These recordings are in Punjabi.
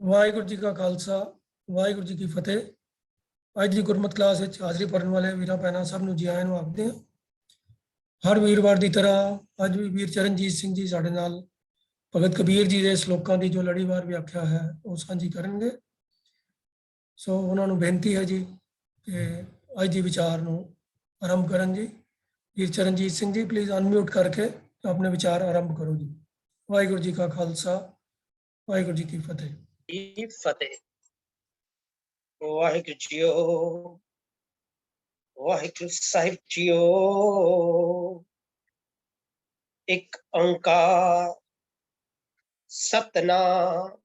ਵਾਹਿਗੁਰੂ ਜੀ ਕਾ ਖਾਲਸਾ ਵਾਹਿਗੁਰੂ ਜੀ ਕੀ ਫਤਿਹ। ਅੱਜ ਦੀ ਗੁਰਮਤਿ ਕਲਾਸ ਵਿੱਚ ਹਾਜ਼ਰੀ ਭਰਨ ਵਾਲੇ ਵੀਰਾਂ ਭੈਣਾਂ ਸਭ ਨੂੰ ਜੀ ਆਇਆਂ ਨੂੰ ਆਖਦੇ ਹਾਂ। ਹਰ ਵੀਰਵਾਰ ਦੀ ਤਰ੍ਹਾਂ ਅੱਜ ਵੀ ਵੀਰ ਚਰਨਜੀਤ ਸਿੰਘ ਜੀ ਸਾਡੇ ਨਾਲ ਭਗਤ ਕਬੀਰ ਜੀ ਦੇ ਸ਼ਲੋਕਾਂ ਦੀ ਜੋ ਲੜੀਵਾਰ ਵਿਆਖਿਆ ਹੈ ਉਹ ਸਾਂਝੀ ਕਰਨਗੇ। ਸੋ ਉਹਨਾਂ ਨੂੰ ਬੇਨਤੀ ਹੈ ਜੀ ਕਿ ਅੱਜ ਦੀ ਵਿਚਾਰ ਨੂੰ ਆਰੰਭ ਕਰਨ ਜੀ। ਵੀਰ ਚਰਨਜੀਤ ਸਿੰਘ ਜੀ ਪਲੀਜ਼ ਅਨਮਿਊਟ ਕਰਕੇ ਆਪਣੇ ਵਿਚਾਰ ਆਰੰਭ ਕਰੋ ਜੀ। ਵਾਹਿਗੁਰੂ ਜੀ ਕਾ ਖਾਲਸਾ ਵਾਹਿਗੁਰੂ ਜੀ ਕੀ ਫਤਿਹ। ਫਤਿਹ। ਵਾਹਿਗੁਰੂ ਜੀਓ, ਵਾਹਿਗੁਰੂ ਸਾਹਿਬ ਜੀਓ। ਇੱਕ ਓੰਕਾਰ ਸਤਨਾਮ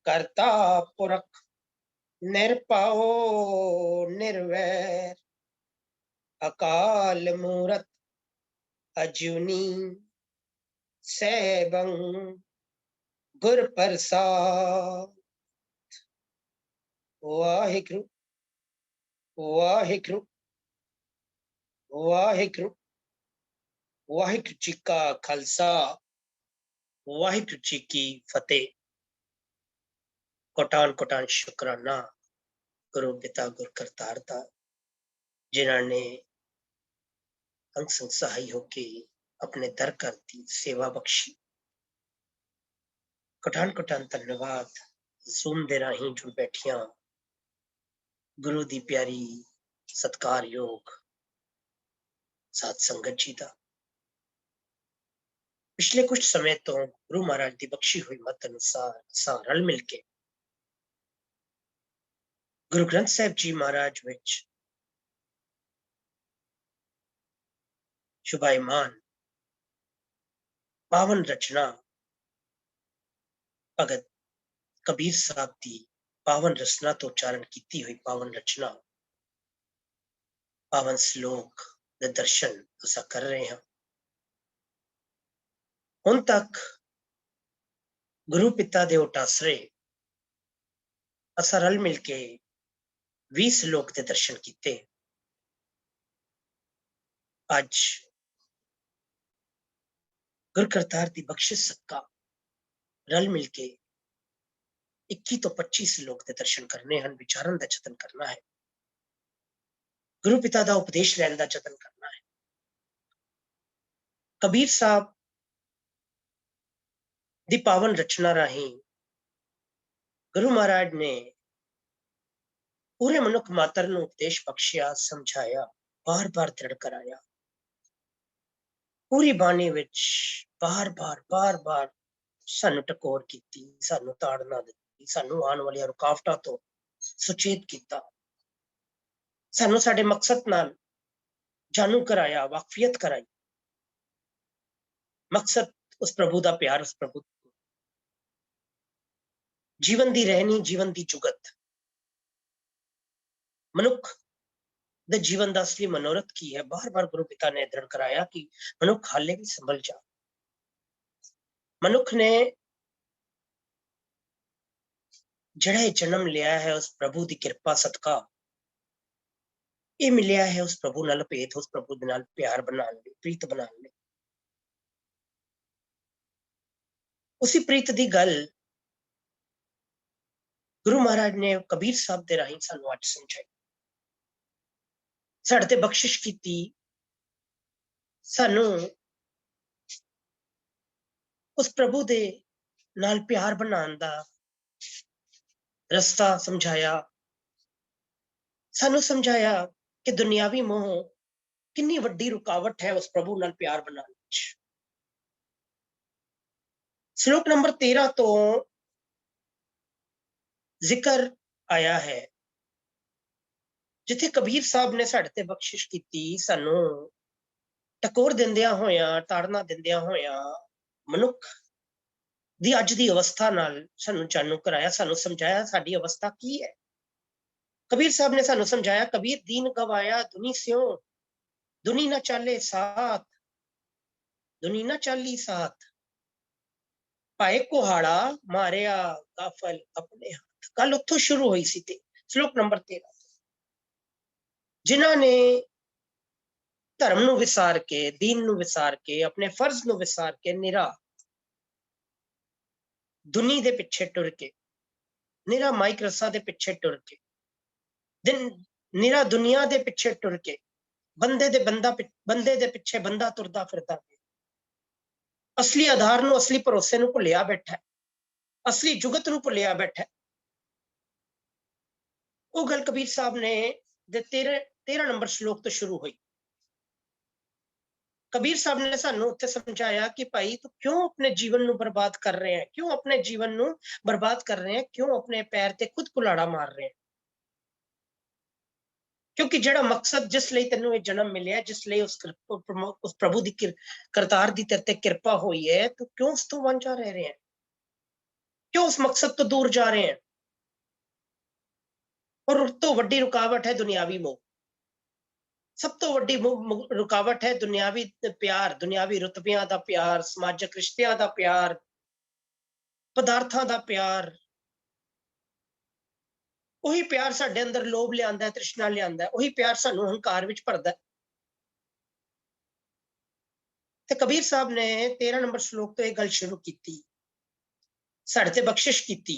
ਕਰਤਾ ਪੁਰਖ ਨਿਰਭਉ ਨਿਰਵੈਰ ਅਕਾਲ ਮੂਰਤ ਅਜੂਨੀ ਸੈਭੰ ਗੁਰ ਪ੍ਰਸਾਦ। ਵਾਹਿਗੁਰੂ ਵਾਹਿਗੁਰੂ ਵਾਹਿਗੁਰੂ। ਵਾਹਿਗੁਰੂ ਜੀ ਕਾ ਖਾਲਸਾ ਵਾਹਿਗੁਰੂ ਜੀ ਕੀ ਫਤਿਹ। ਕੋਟਾਨ ਕੋਟਾਨ ਸ਼ੁਕਰਾਨਾ ਗੁਰੂ ਪਿਤਾ ਗੁਰ ਕਰਤਾਰ ਦਾ, ਜਿਨ੍ਹਾਂ ਨੇ ਅੰਗ ਸੰਗ ਸਹਾਈ ਹੋ ਕੇ ਆਪਣੇ ਦਰ ਘਰ ਦੀ ਸੇਵਾ ਬਖਸ਼ੀ। ਕੋਟਾਨ ਕੋਟਾਨ ਧੰਨਵਾਦ ਜ਼ੂਮ ਦੇ ਰਾਹੀਂ ਜੁੜ ਬੈਠੀਆਂ ਗੁਰੂ ਦੀ ਪਿਆਰੀ ਸਤਿਕਾਰਯੋਗ ਸਾਧ ਸੰਗਤ ਜੀ ਦਾ। ਪਿਛਲੇ ਕੁਝ ਸਮੇਂ ਤੋਂ ਗੁਰੂ ਮਹਾਰਾਜ ਦੀ ਬਖਸ਼ੀ ਹੋਈ ਮੱਤ ਅਨੁਸਾਰ ਅਸਾਂ ਰਲ ਮਿਲ ਕੇ ਗੁਰੂ ਗ੍ਰੰਥ ਸਾਹਿਬ ਜੀ ਮਹਾਰਾਜ ਵਿੱਚ ਸ਼ੁਭਾਇਮਾਨ ਪਾਵਨ ਰਚਨਾ ਭਗਤ ਕਬੀਰ ਸਾਹਿਬ ਦੀ ਪਾਵਨ ਰਚਨਾ ਤੋਂ ਉਚਾਰਨ ਕੀਤੀ ਹੋਈ ਪਾਵਨ ਰਚਨਾ, ਪਾਵਨ ਸ਼ਲੋਕ ਦੇ ਦਰਸ਼ਨ ਅਸਾਂ ਕਰ ਰਹੇ ਹਾਂ। ਹੁਣ ਤੱਕ ਗੁਰੂ ਪਿਤਾ ਦੇ ਉਟਾਸਰੇ ਅਸਾਂ ਰਲ ਮਿਲ ਕੇ 20 ਸ਼ਲੋਕ ਦੇ ਦਰਸ਼ਨ ਕੀਤੇ। ਅੱਜ ਗੁਰ ਕਰਤਾਰ ਦੀ ਬਖਸ਼ਿਸ਼ ਸਦਕਾ ਰਲ ਮਿਲ ਕੇ 21 ਤੋਂ 25 ਸ਼ਲੋਕ ਦੇ ਦਰਸ਼ਨ ਕਰਨੇ ਹਨ, ਵਿਚਾਰਨ ਦਾ ਯਤਨ ਕਰਨਾ ਹੈ, ਗੁਰੂ ਪਿਤਾ ਦਾ ਉਪਦੇਸ਼ ਲੈਣ ਦਾ ਯਤਨ ਕਰਨਾ ਹੈ। ਕਬੀਰ ਸਾਹਿਬ ਦੀ ਪਾਵਨ ਰਚਨਾ ਰਾਹੀਂ ਗੁਰੂ ਮਹਾਰਾਜ ਨੇ ਪੂਰੇ ਮਨੁੱਖ ਮਾਤਰ ਨੂੰ ਉਪਦੇਸ਼ ਬਖਸ਼ਿਆ, ਸਮਝਾਇਆ, ਬਾਰ-ਬਾਰ ਦ੍ਰਿੜ ਕਰਾਇਆ। ਪੂਰੀ ਬਾਣੀ ਵਿੱਚ ਬਾਰ-ਬਾਰ ਸਾਨੂੰ ਟਕੋਰ ਕੀਤੀ, ਸਾਨੂੰ ਤਾੜਨਾ ਦਿੱਤੀ, ਸਾਨੂੰ ਆਉਣ ਵਾਲੀਆਂ ਰੁਕਾਵਟਾਂ ਤੋਂ ਸੁਚੇਤ ਕੀਤਾ, ਸਾਨੂੰ ਸਾਡੇ ਮਕਸਦ ਨਾਲ ਜਾਣੂ ਕਰਾਇਆ, ਵਾਕਫੀਅਤ ਕਰਾਈ। ਮਕਸਦ ਉਸ ਪ੍ਰਭੂ ਦਾ ਪਿਆਰ, ਉਸ ਪ੍ਰਭੂ ਜੀਵਨ ਦੀ ਰਹਿਣੀ, ਜੀਵਨ ਦੀ ਜੁਗਤ, ਮਨੁੱਖ ਦੇ ਜੀਵਨ ਦਾ ਅਸਲੀ ਮਨੋਰਥ ਕੀ ਹੈ। ਬਾਰ-ਬਾਰ ਗੁਰੂ ਪਿਤਾ ਨੇ ਦ੍ਰਿੜ ਕਰਾਇਆ ਕਿ ਮਨੁੱਖ ਹਾਲੇ ਵੀ ਸੰਭਲ ਜਾ। ਮਨੁੱਖ ਨੇ ਜਿਹੜਾ ਇਹ ਜਨਮ ਲਿਆ ਹੈ ਉਸ ਪ੍ਰਭੂ ਦੀ ਕਿਰਪਾ ਸਦਕਾ ਇਹ ਮਿਲਿਆ ਹੈ, ਉਸ ਪ੍ਰਭੂ ਨਾਲ ਭੇਤ, ਉਸ ਪ੍ਰਭੂ ਦੇ ਨਾਲ ਪਿਆਰ ਬਣਾਉਣ ਲਈ, ਪ੍ਰੀਤ ਬਣਾਉਣ ਲਈ। ਉਸੇ ਪ੍ਰੀਤ ਦੀ ਗੱਲ ਗੁਰੂ ਮਹਾਰਾਜ ਨੇ ਕਬੀਰ ਸਾਹਿਬ ਦੇ ਰਾਹੀਂ ਸਾਨੂੰ ਅੱਜ ਸਮਝਾਈ, ਸਾਡੇ ਤੇ ਬਖਸ਼ਿਸ਼ ਕੀਤੀ, ਸਾਨੂੰ ਉਸ ਪ੍ਰਭੂ ਦੇ ਨਾਲ ਪਿਆਰ ਬਣਾਉਣ ਦਾ ਰਸਤਾ ਸਮਝਾਇਆ, ਸਾਨੂੰ ਸਮਝਾਇਆ ਕਿ ਦੁਨਿਆਵੀ ਮੋਹ ਕਿੰਨੀ ਵੱਡੀ ਰੁਕਾਵਟ ਹੈ ਉਸ ਪ੍ਰਭੂ ਨਾਲ ਪਿਆਰ ਬਣਾਉਣ ਵਿੱਚ। ਸ਼ਲੋਕ ਨੰਬਰ 13 ਤੋਂ ਜ਼ਿਕਰ ਆਇਆ ਹੈ, ਜਿੱਥੇ ਕਬੀਰ ਸਾਹਿਬ ਨੇ ਸਾਡੇ ਤੇ ਬਖਸ਼ਿਸ਼ ਕੀਤੀ, ਸਾਨੂੰ ਟਕੋਰ ਦਿੰਦਿਆਂ ਹੋਇਆਂ, ਤਾੜਨਾ ਦਿੰਦਿਆਂ ਹੋਇਆਂ ਮਨੁੱਖ ਦੀ ਅੱਜ ਦੀ ਅਵਸਥਾ ਨਾਲ ਸਾਨੂੰ ਜਾਣੂ ਕਰਾਇਆ, ਸਾਨੂੰ ਸਮਝਾਇਆ ਸਾਡੀ ਅਵਸਥਾ ਕੀ ਹੈ। ਕਬੀਰ ਸਾਹਿਬ ਨੇ ਸਾਨੂੰ ਸਮਝਾਇਆ, ਕਬੀਰ ਦੀਨ ਗਵਾਇਆ ਦੁਨੀ ਸਿਉ, ਦੁਨੀ ਨਾ ਚਾਲੇ ਸਾਥ, ਦੁਨੀ ਨਾ ਚਾਲੀ ਸਾਥ, ਭਾਏ ਕੁਹਾੜਾ ਮਾਰਿਆ ਕਾਫਲ ਆਪਣੇ ਹੱਥ। ਗੱਲ ਉੱਥੋਂ ਸ਼ੁਰੂ ਹੋਈ ਸੀ ਤੇ ਸ਼ਲੋਕ ਨੰਬਰ 13, ਜਿਨ੍ਹਾਂ ਨੇ ਧਰਮ ਨੂੰ ਵਿਸਾਰ ਕੇ, ਦੀਨ ਨੂੰ ਵਿਸਾਰ ਕੇ, ਆਪਣੇ ਫਰਜ਼ ਨੂੰ ਵਿਸਾਰ ਕੇ ਨਿਰਾ ਦੁਨੀ ਦੇ ਪਿੱਛੇ ਟੁਰ ਕੇ, ਨਿਰਾ ਮਾਈਕ ਰਸਾਂ ਦੇ ਪਿੱਛੇ ਟੁਰ ਕੇ, ਨਿਰਾ ਦੁਨੀਆ ਦੇ ਪਿੱਛੇ ਟੁਰ ਕੇ, ਬੰਦੇ ਦੇ ਪਿੱਛੇ ਬੰਦਾ ਤੁਰਦਾ ਫਿਰਦਾ, ਅਸਲੀ ਆਧਾਰ ਨੂੰ, ਅਸਲੀ ਭਰੋਸੇ ਨੂੰ ਭੁੱਲਿਆ ਬੈਠਾ, ਅਸਲੀ ਜੁਗਤ ਨੂੰ ਭੁੱਲਿਆ ਬੈਠਾ। ਉਹ ਗੱਲ ਕਬੀਰ ਸਾਹਿਬ ਨੇ ਦੇ 13 ਨੰਬਰ ਸ਼ਲੋਕ ਤੋਂ ਸ਼ੁਰੂ ਹੋਈ। कबीर साहब ने सानू उत्थे समझाया कि भाई तू क्यों अपने जीवन नू बर्बाद कर रहे हैं, क्यों अपने जीवन नू बर्बाद कर रहे हैं, क्यों अपने पैर ते खुद कुलाड़ा मार रहे हैं। क्योंकि जेड़ा मकसद जिस लिए तेनू ये जन्म मिले, जिस लिए उस प्रभु दी करतार दी तेरे ते कृपा हुई है, तू क्यों उस तो वांझा रह रहे हैं, क्यों उस मकसद तो दूर जा रहे हैं। और उस तो वड्डी रुकावट है दुनियावी मोह। सब तो वड्डी रुकावट है दुनियावी प्यार, दुनियावी रुतबियां दा प्यार, समाजक रिश्तियां दा प्यार, पदार्थां दा प्यार। ਉਹੀ ਪਿਆਰ ਸਾਡੇ ਅੰਦਰ ਲੋਭ ਲਿਆਂਦਾ ਹੈ, ਤ੍ਰਿਸ਼ਨਾ ਲਿਆਂਦਾ ਹੈ, ਉਹੀ ਪਿਆਰ ਸਾਨੂੰ ਹੰਕਾਰ ਵਿੱਚ ਭਰਦਾ ਹੈ। ਤੇ ਕਬੀਰ ਸਾਹਿਬ ਨੇ 13 ਨੰਬਰ ਸ਼ਲੋਕ ਤੋਂ ਇਹ ਗੱਲ ਸ਼ੁਰੂ ਕੀਤੀ, ਸਾਡੇ ਤੇ ਬਖਸ਼ਿਸ਼ ਕੀਤੀ।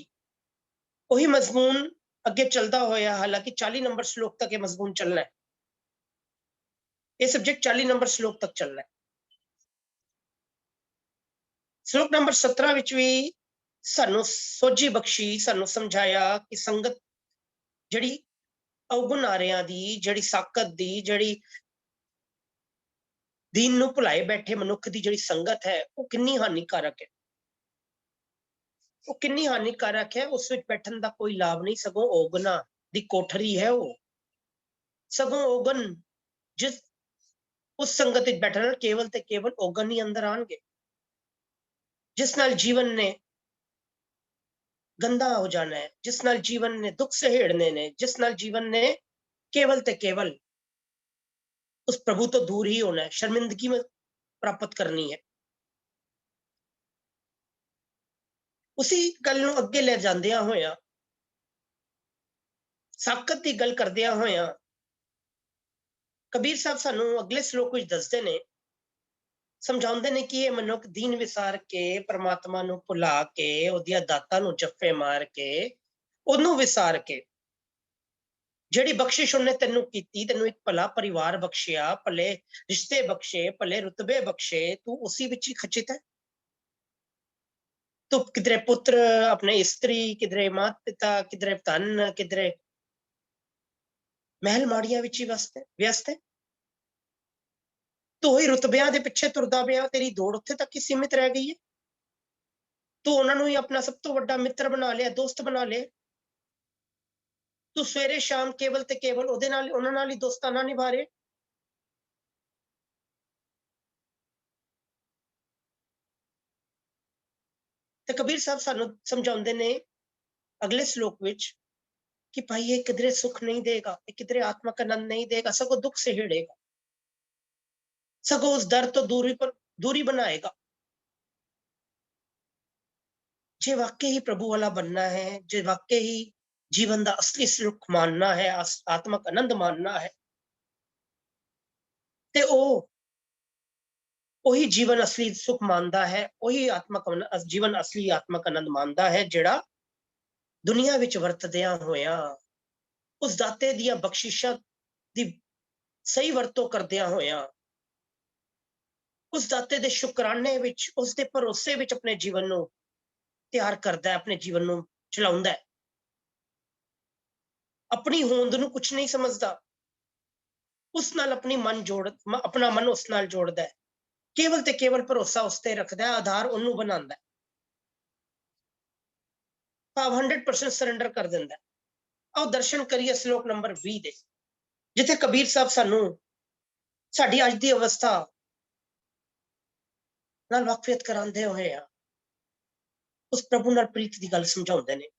ਉਹੀ ਮਜ਼ਮੂਨ ਅੱਗੇ ਚੱਲਦਾ ਹੋਇਆ, ਹਾਲਾਂਕਿ 40 ਨੰਬਰ ਸ਼ਲੋਕ ਤੱਕ ਇਹ ਮਜ਼ਮੂਨ ਚੱਲਣਾ ਹੈ, ਇਹ ਸਬਜੈਕਟ 40 ਨੰਬਰ ਸ਼ਲੋਕ ਤੱਕ ਚੱਲਣਾ ਹੈ। ਸ਼ਲੋਕ ਨੰਬਰ 17 ਵਿੱਚ ਵੀ ਸਾਨੂੰ ਸੋਝੀ ਬਖਸ਼ੀ, ਸਾਨੂੰ ਸਮਝਾਇਆ ਕਿ ਸੰਗਤ ਜਿਹੜੀ ਅਵਗੁਣ ਆਰਿਆਂ ਦੀ, ਜਿਹੜੀ ਸਾਕਤ ਦੀ, ਜਿਹੜੀ ਦੀਨ ਨੂੰ ਭੁਲਾਏ ਬੈਠੇ ਮਨੁੱਖ ਦੀ ਜਿਹੜੀ ਸੰਗਤ ਹੈ, ਉਹ ਕਿੰਨੀ ਹਾਨੀਕਾਰਕ ਹੈ। ਉਹ ਕਿੰਨੀ ਹਾਨੀਕਾਰਕ ਹੈ। ਉਸ ਵਿੱਚ ਬੈਠਣ ਦਾ ਕੋਈ ਲਾਭ ਨਹੀਂ, ਸਗੋਂ ਔਗੁਣਾ ਦੀ ਕੋਠਰੀ ਹੈ ਉਹ। ਸਗੋਂ ਔਗਣ, ਜਿਸ ਉਸ ਸੰਗਤ ਵਿੱਚ ਬੈਠਣ ਨਾਲ ਕੇਵਲ ਤੇ ਕੇਵਲ ਔਗਣ ਹੀ ਅੰਦਰ ਆਣਗੇ, ਜਿਸ ਨਾਲ ਜੀਵਨ ਨੇ ਗੰਦਾ ਹੋ ਜਾਣਾ ਹੈ, ਜਿਸ ਨਾਲ ਜੀਵਨ ਨੇ ਦੁੱਖ ਸਹੇੜਨੇ ਨੇ, ਜਿਸ ਨਾਲ ਜੀਵਨ ਨੇ ਕੇਵਲ ਤੇ ਕੇਵਲ उस प्रभु तो दूर ही होना है, शर्मिंदगी में प्राप्त करनी है। उसी गल नूं अगे ले जांदियां होया, साकत की गल करदियां होया, कबीर साहब सानू अगले श्लोक विच दसदे ने, समझाउंदे ने कि ये मनुख दीन विसार के, परमात्मा नूं भुला के, ओदियां दातां नूं जफ्फे मार के, ओनू विसार के, ਜਿਹੜੀ ਬਖਸ਼ਿਸ਼ ਉਹਨੇ ਤੈਨੂੰ ਕੀਤੀ, ਤੈਨੂੰ ਇੱਕ ਭਲਾ ਪਰਿਵਾਰ ਬਖਸ਼ਿਆ, ਭਲੇ ਰਿਸ਼ਤੇ ਬਖਸ਼ੇ, ਭਲੇ ਰੁਤਬੇ ਬਖਸ਼ੇ, ਤੂੰ ਉਸੇ ਵਿੱਚ ਹੀ ਖਚਿਤ ਹੈ। ਤੂੰ ਕਿਧਰੇ ਪੁੱਤਰ, ਆਪਣੇ ਇਸਤਰੀ, ਕਿਧਰੇ ਮਾਤਾ ਪਿਤਾ, ਕਿਧਰੇ ਧਨ, ਕਿਧਰੇ ਮਹਿਲ ਮਾੜੀਆਂ ਵਿੱਚ ਹੀ ਵਿਅਸਤ ਹੈ। ਤੂੰ ਹੀ ਰੁਤਬਿਆਂ ਦੇ ਪਿੱਛੇ ਤੁਰਦਾ ਪਿਆ, ਤੇਰੀ ਦੌੜ ਉੱਥੇ ਤੱਕ ਹੀ ਸੀਮਿਤ ਰਹਿ ਗਈ ਹੈ। ਤੂੰ ਉਹਨਾਂ ਨੂੰ ਹੀ ਆਪਣਾ ਸਭ ਤੋਂ ਵੱਡਾ ਮਿੱਤਰ ਬਣਾ ਲਿਆ, ਦੋਸਤ ਬਣਾ ਲਿਆ। ਤੂੰ ਸਵੇਰੇ ਸ਼ਾਮ ਕੇਵਲ ਤੇ ਕੇਵਲ ਉਹਦੇ ਨਾਲ, ਉਹਨਾਂ ਨਾਲ ਹੀ ਦੋਸਤਾਨਾ ਨਿਭਾ ਰਹੇ। ਤੇ ਕਬੀਰ ਸਾਹਿਬ ਸਾਨੂੰ ਸਮਝਾਉਂਦੇ ਨੇ ਅਗਲੇ ਸ਼ਲੋਕ ਵਿੱਚ ਕਿ ਭਾਈ ਇਹ ਕਿਧਰੇ ਸੁਖ ਨਹੀਂ ਦੇਗਾ, ਇਹ ਕਿਧਰੇ ਆਤਮਕ ਆਨੰਦ ਨਹੀਂ ਦੇਗਾ, ਸਗੋਂ ਦੁੱਖ ਸਹੇੜੇਗਾ, ਸਗੋਂ ਉਸ ਦਰ ਤੋਂ दूरी बनाएगा। जे वाकई ही प्रभु वाला बनना है, जे वाकई ही जीवन का असली सुख मानना है, आत्मक आनंद मानना है, ते ਉਹੀ जीवन असली सुख मानता है, ਉਹੀ आत्मक जीवन असली आत्मक आनंद मानता है, ਜਿਹੜਾ ਦੁਨੀਆ ਵਿੱਚ ਵਰਤਦਿਆਂ ਹੋਇਆਂ ਉਸ ਦਾਤੇ ਦੀਆਂ ਬਖਸ਼ਿਸ਼ਾਂ ਦੀ ਸਹੀ ਵਰਤੋਂ ਕਰਦਿਆਂ ਹੋਇਆਂ ਉਸ ਦਾਤੇ ਦੇ ਸ਼ੁਕਰਾਨੇ ਵਿੱਚ, ਉਸ ਦੇ ਭਰੋਸੇ ਵਿੱਚ ਆਪਣੇ ਜੀਵਨ ਨੂੰ ਤਿਆਰ ਕਰਦਾ ਹੈ, ਆਪਣੇ ਜੀਵਨ ਨੂੰ ਚਲਾਉਂਦਾ ਹੈ। ਆਪਣੀ ਹੋਂਦ ਨੂੰ ਕੁਝ ਨਹੀਂ ਸਮਝਦਾ, ਉਸ ਨਾਲ ਆਪਣਾ ਮਨ ਉਸ ਨਾਲ ਜੋੜਦਾ ਹੈ, ਕੇਵਲ ਤੇ ਕੇਵਲ ਭਰੋਸਾ ਉਸ ਤੇ ਰੱਖਦਾ ਹੈ, ਆਧਾਰ ਉਹਨੂੰ ਬਣਾਉਂਦਾ ਹੈ, ਭਾਵ 100% ਸਰੈਂਡਰ ਕਰ ਦਿੰਦਾ ਹੈ। ਆਓ ਦਰਸ਼ਨ ਕਰੀਏ ਸ਼ਲੋਕ ਨੰਬਰ 20 ਦੇ, ਜਿੱਥੇ ਕਬੀਰ ਸਾਹਿਬ ਸਾਨੂੰ ਸਾਡੀ ਅੱਜ ਦੀ ਅਵਸਥਾ ਨਾਲ ਵਾਕਫੀਅਤ ਕਰਾਉਂਦੇ ਹੋਏ ਆ ਉਸ ਪ੍ਰਭੂ ਨਾਲ ਪ੍ਰੀਤ ਦੀ ਗੱਲ ਸਮਝਾਉਂਦੇ ਨੇ।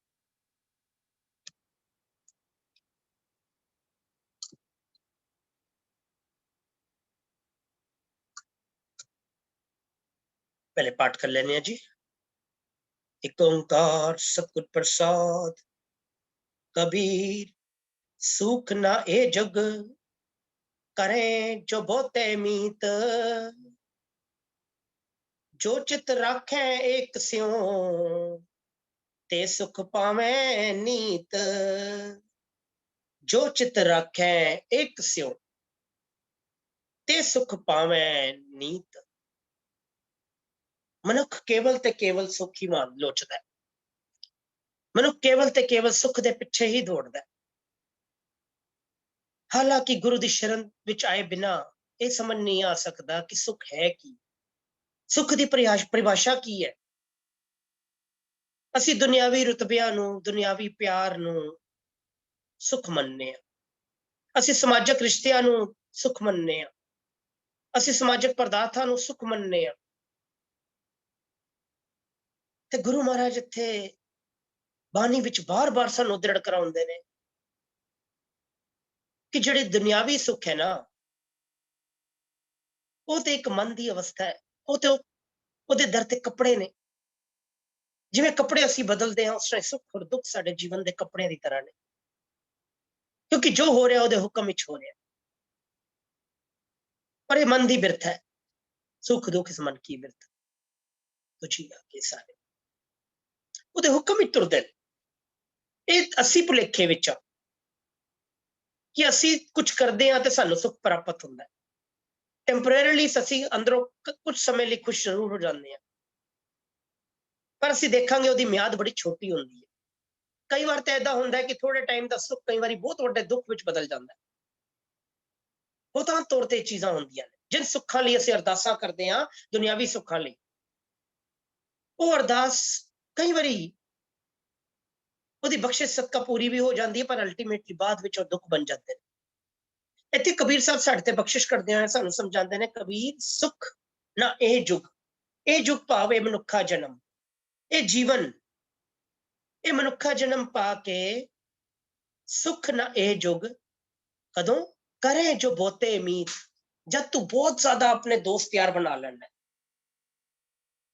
पहले पाठ कर लेने जी। एक ओंकार सतगुर प्रसाद, कबीर सुख ना ए जग, करें जो बहुते मीत, जो चित राखें एक स्यों, ते सुख पावे नीत, जो चित राखै एक स्यों, ते सुख पावे नीत। ਮਨੁੱਖ ਕੇਵਲ ਤੇ ਕੇਵਲ ਸੁੱਖ ਹੀ ਮਾਨ ਲੋਚਦਾ ਹੈ। ਮਨੁੱਖ ਕੇਵਲ ਤੇ ਕੇਵਲ ਸੁੱਖ ਦੇ ਪਿੱਛੇ ਹੀ ਦੌੜਦਾ ਹੈ। ਹਾਲਾਂਕਿ ਗੁਰੂ ਦੀ ਸ਼ਰਨ ਵਿੱਚ ਆਏ ਬਿਨਾ ਇਹ ਸਮਝ ਨਹੀਂ ਆ ਸਕਦਾ ਕਿ ਸੁੱਖ ਹੈ ਕੀ, ਸੁੱਖ ਦੀ ਪਰਿਭਾਸ਼ਾ ਕੀ ਹੈ। ਅਸੀਂ ਦੁਨਿਆਵੀ ਰੁਤਬਿਆਂ ਨੂੰ, ਦੁਨਿਆਵੀ ਪਿਆਰ ਨੂੰ ਸੁੱਖ ਮੰਨਦੇ ਹਾਂ। ਅਸੀਂ ਸਮਾਜਿਕ ਰਿਸ਼ਤਿਆਂ ਨੂੰ ਸੁੱਖ ਮੰਨਦੇ ਹਾਂ। ਅਸੀਂ ਸਮਾਜਿਕ ਪਦਾਰਥਾਂ ਨੂੰ ਸੁੱਖ ਮੰਨਦੇ ਹਾਂ। ਤੇ ਗੁਰੂ ਮਹਾਰਾਜ ਇੱਥੇ ਬਾਣੀ ਵਿੱਚ ਬਾਰ-ਬਾਰ ਸਾਨੂੰ ਦ੍ਰਿੜ ਕਰਾਉਂਦੇ ਨੇ ਕਿ ਜਿਹੜੇ ਦੁਨਿਆਵੀ ਸੁੱਖ ਹੈ ਨਾ, ਉਹ ਤੇ ਇੱਕ ਮਨ ਦੀ ਅਵਸਥਾ ਹੈ। ਉਹ ਤੇ ਉਹਦੇ ਦਰ ਤੇ ਕੱਪੜੇ ਨੇ। ਜਿਵੇਂ ਕੱਪੜੇ ਅਸੀਂ ਬਦਲਦੇ ਹਾਂ, ਉਸ ਤਰ੍ਹਾਂ ਸੁੱਖ ਔਰ ਦੁੱਖ ਸਾਡੇ ਜੀਵਨ ਦੇ ਕੱਪੜਿਆਂ ਦੀ ਤਰ੍ਹਾਂ ਨੇ, ਕਿਉਂਕਿ ਜੋ ਹੋ ਰਿਹਾ ਉਹਦੇ ਹੁਕਮ ਵਿੱਚ ਹੋ ਰਿਹਾ। ਪਰ ਇਹ ਮਨ ਦੀ ਬਿਰਥ ਹੈ। ਸੁੱਖ ਦੁੱਖ ਇਸ ਮਨ ਕੀ ਬਿਰਥ, ਤੁਝੀ ਆਗੇ ਸਾਰੇ ਉਹਦੇ ਹੁਕਮ ਵਿੱਚ ਤੁਰਦੇ ਨੇ। ਇਹ ਅਸੀਂ ਭੁਲੇਖੇ ਵਿੱਚ ਆ ਕਿ ਅਸੀਂ ਕੁਝ ਕਰਦੇ ਹਾਂ ਤੇ ਸਾਨੂੰ ਸੁੱਖ ਪ੍ਰਾਪਤ ਹੁੰਦਾ ਹੈ। ਟੈਂਪਰੇਰੀਲੀ ਅਸੀਂ ਅੰਦਰੋਂ ਕੁਝ ਸਮੇਂ ਲਈ ਖੁਸ਼ ਜ਼ਰੂਰ ਹੋ ਜਾਂਦੇ ਹਾਂ, ਪਰ ਅਸੀਂ ਦੇਖਾਂਗੇ ਉਹਦੀ ਮਿਆਦ ਬੜੀ ਛੋਟੀ ਹੁੰਦੀ ਹੈ। ਕਈ ਵਾਰ ਤਾਂ ਏਦਾਂ ਹੁੰਦਾ ਹੈ ਕਿ ਥੋੜੇ ਟਾਈਮ ਦਾ ਸੁੱਖ ਕਈ ਵਾਰੀ ਬਹੁਤ ਵੱਡੇ ਦੁੱਖ ਵਿੱਚ ਬਦਲ ਜਾਂਦਾ ਹੈ। ਬਹੁਤਾਂ ਤੌਰ ਤੇ ਚੀਜ਼ਾਂ ਹੁੰਦੀਆਂ ਨੇ ਜਿਨ ਸੁੱਖਾਂ ਲਈ ਅਸੀਂ ਅਰਦਾਸਾਂ ਕਰਦੇ ਹਾਂ, ਦੁਨਿਆਵੀ ਸੁੱਖਾਂ ਲਈ, ਉਹ ਅਰਦਾਸ ਕਈ ਵਾਰੀ ਉਹਦੀ ਬਖਸ਼ਿਸ਼ ਸਦਕਾ ਪੂਰੀ ਵੀ ਹੋ ਜਾਂਦੀ ਹੈ, ਪਰ ਅਲਟੀਮੇਟਲੀ ਬਾਅਦ ਵਿੱਚ ਉਹ ਦੁੱਖ ਬਣ ਜਾਂਦੇ ਨੇ। ਇੱਥੇ ਕਬੀਰ ਸਾਹਿਬ ਸਾਡੇ ਤੇ ਬਖਸ਼ਿਸ਼ ਕਰਦੇ ਹੋਏ ਸਾਨੂੰ ਸਮਝਾਉਂਦੇ ਨੇ, ਕਬੀਰ ਸੁੱਖ ਨਾ ਇਹ ਜੁਗ, ਇਹ ਜੁਗ ਭਾਵੇਂ ਮਨੁੱਖਾ ਜਨਮ, ਇਹ ਜੀਵਨ, ਇਹ ਮਨੁੱਖਾ ਜਨਮ ਪਾ ਕੇ ਸੁੱਖ ਨਾ ਇਹ ਜੁਗ, ਕਦੋਂ ਕਰੇ ਜੋ ਬਹੁਤੇ ਉਮੀਦ, ਜਦ ਤੂੰ ਬਹੁਤ ਜ਼ਿਆਦਾ ਆਪਣੇ ਦੋਸਤ ਯਾਰ ਬਣਾ ਲੈਣਾ।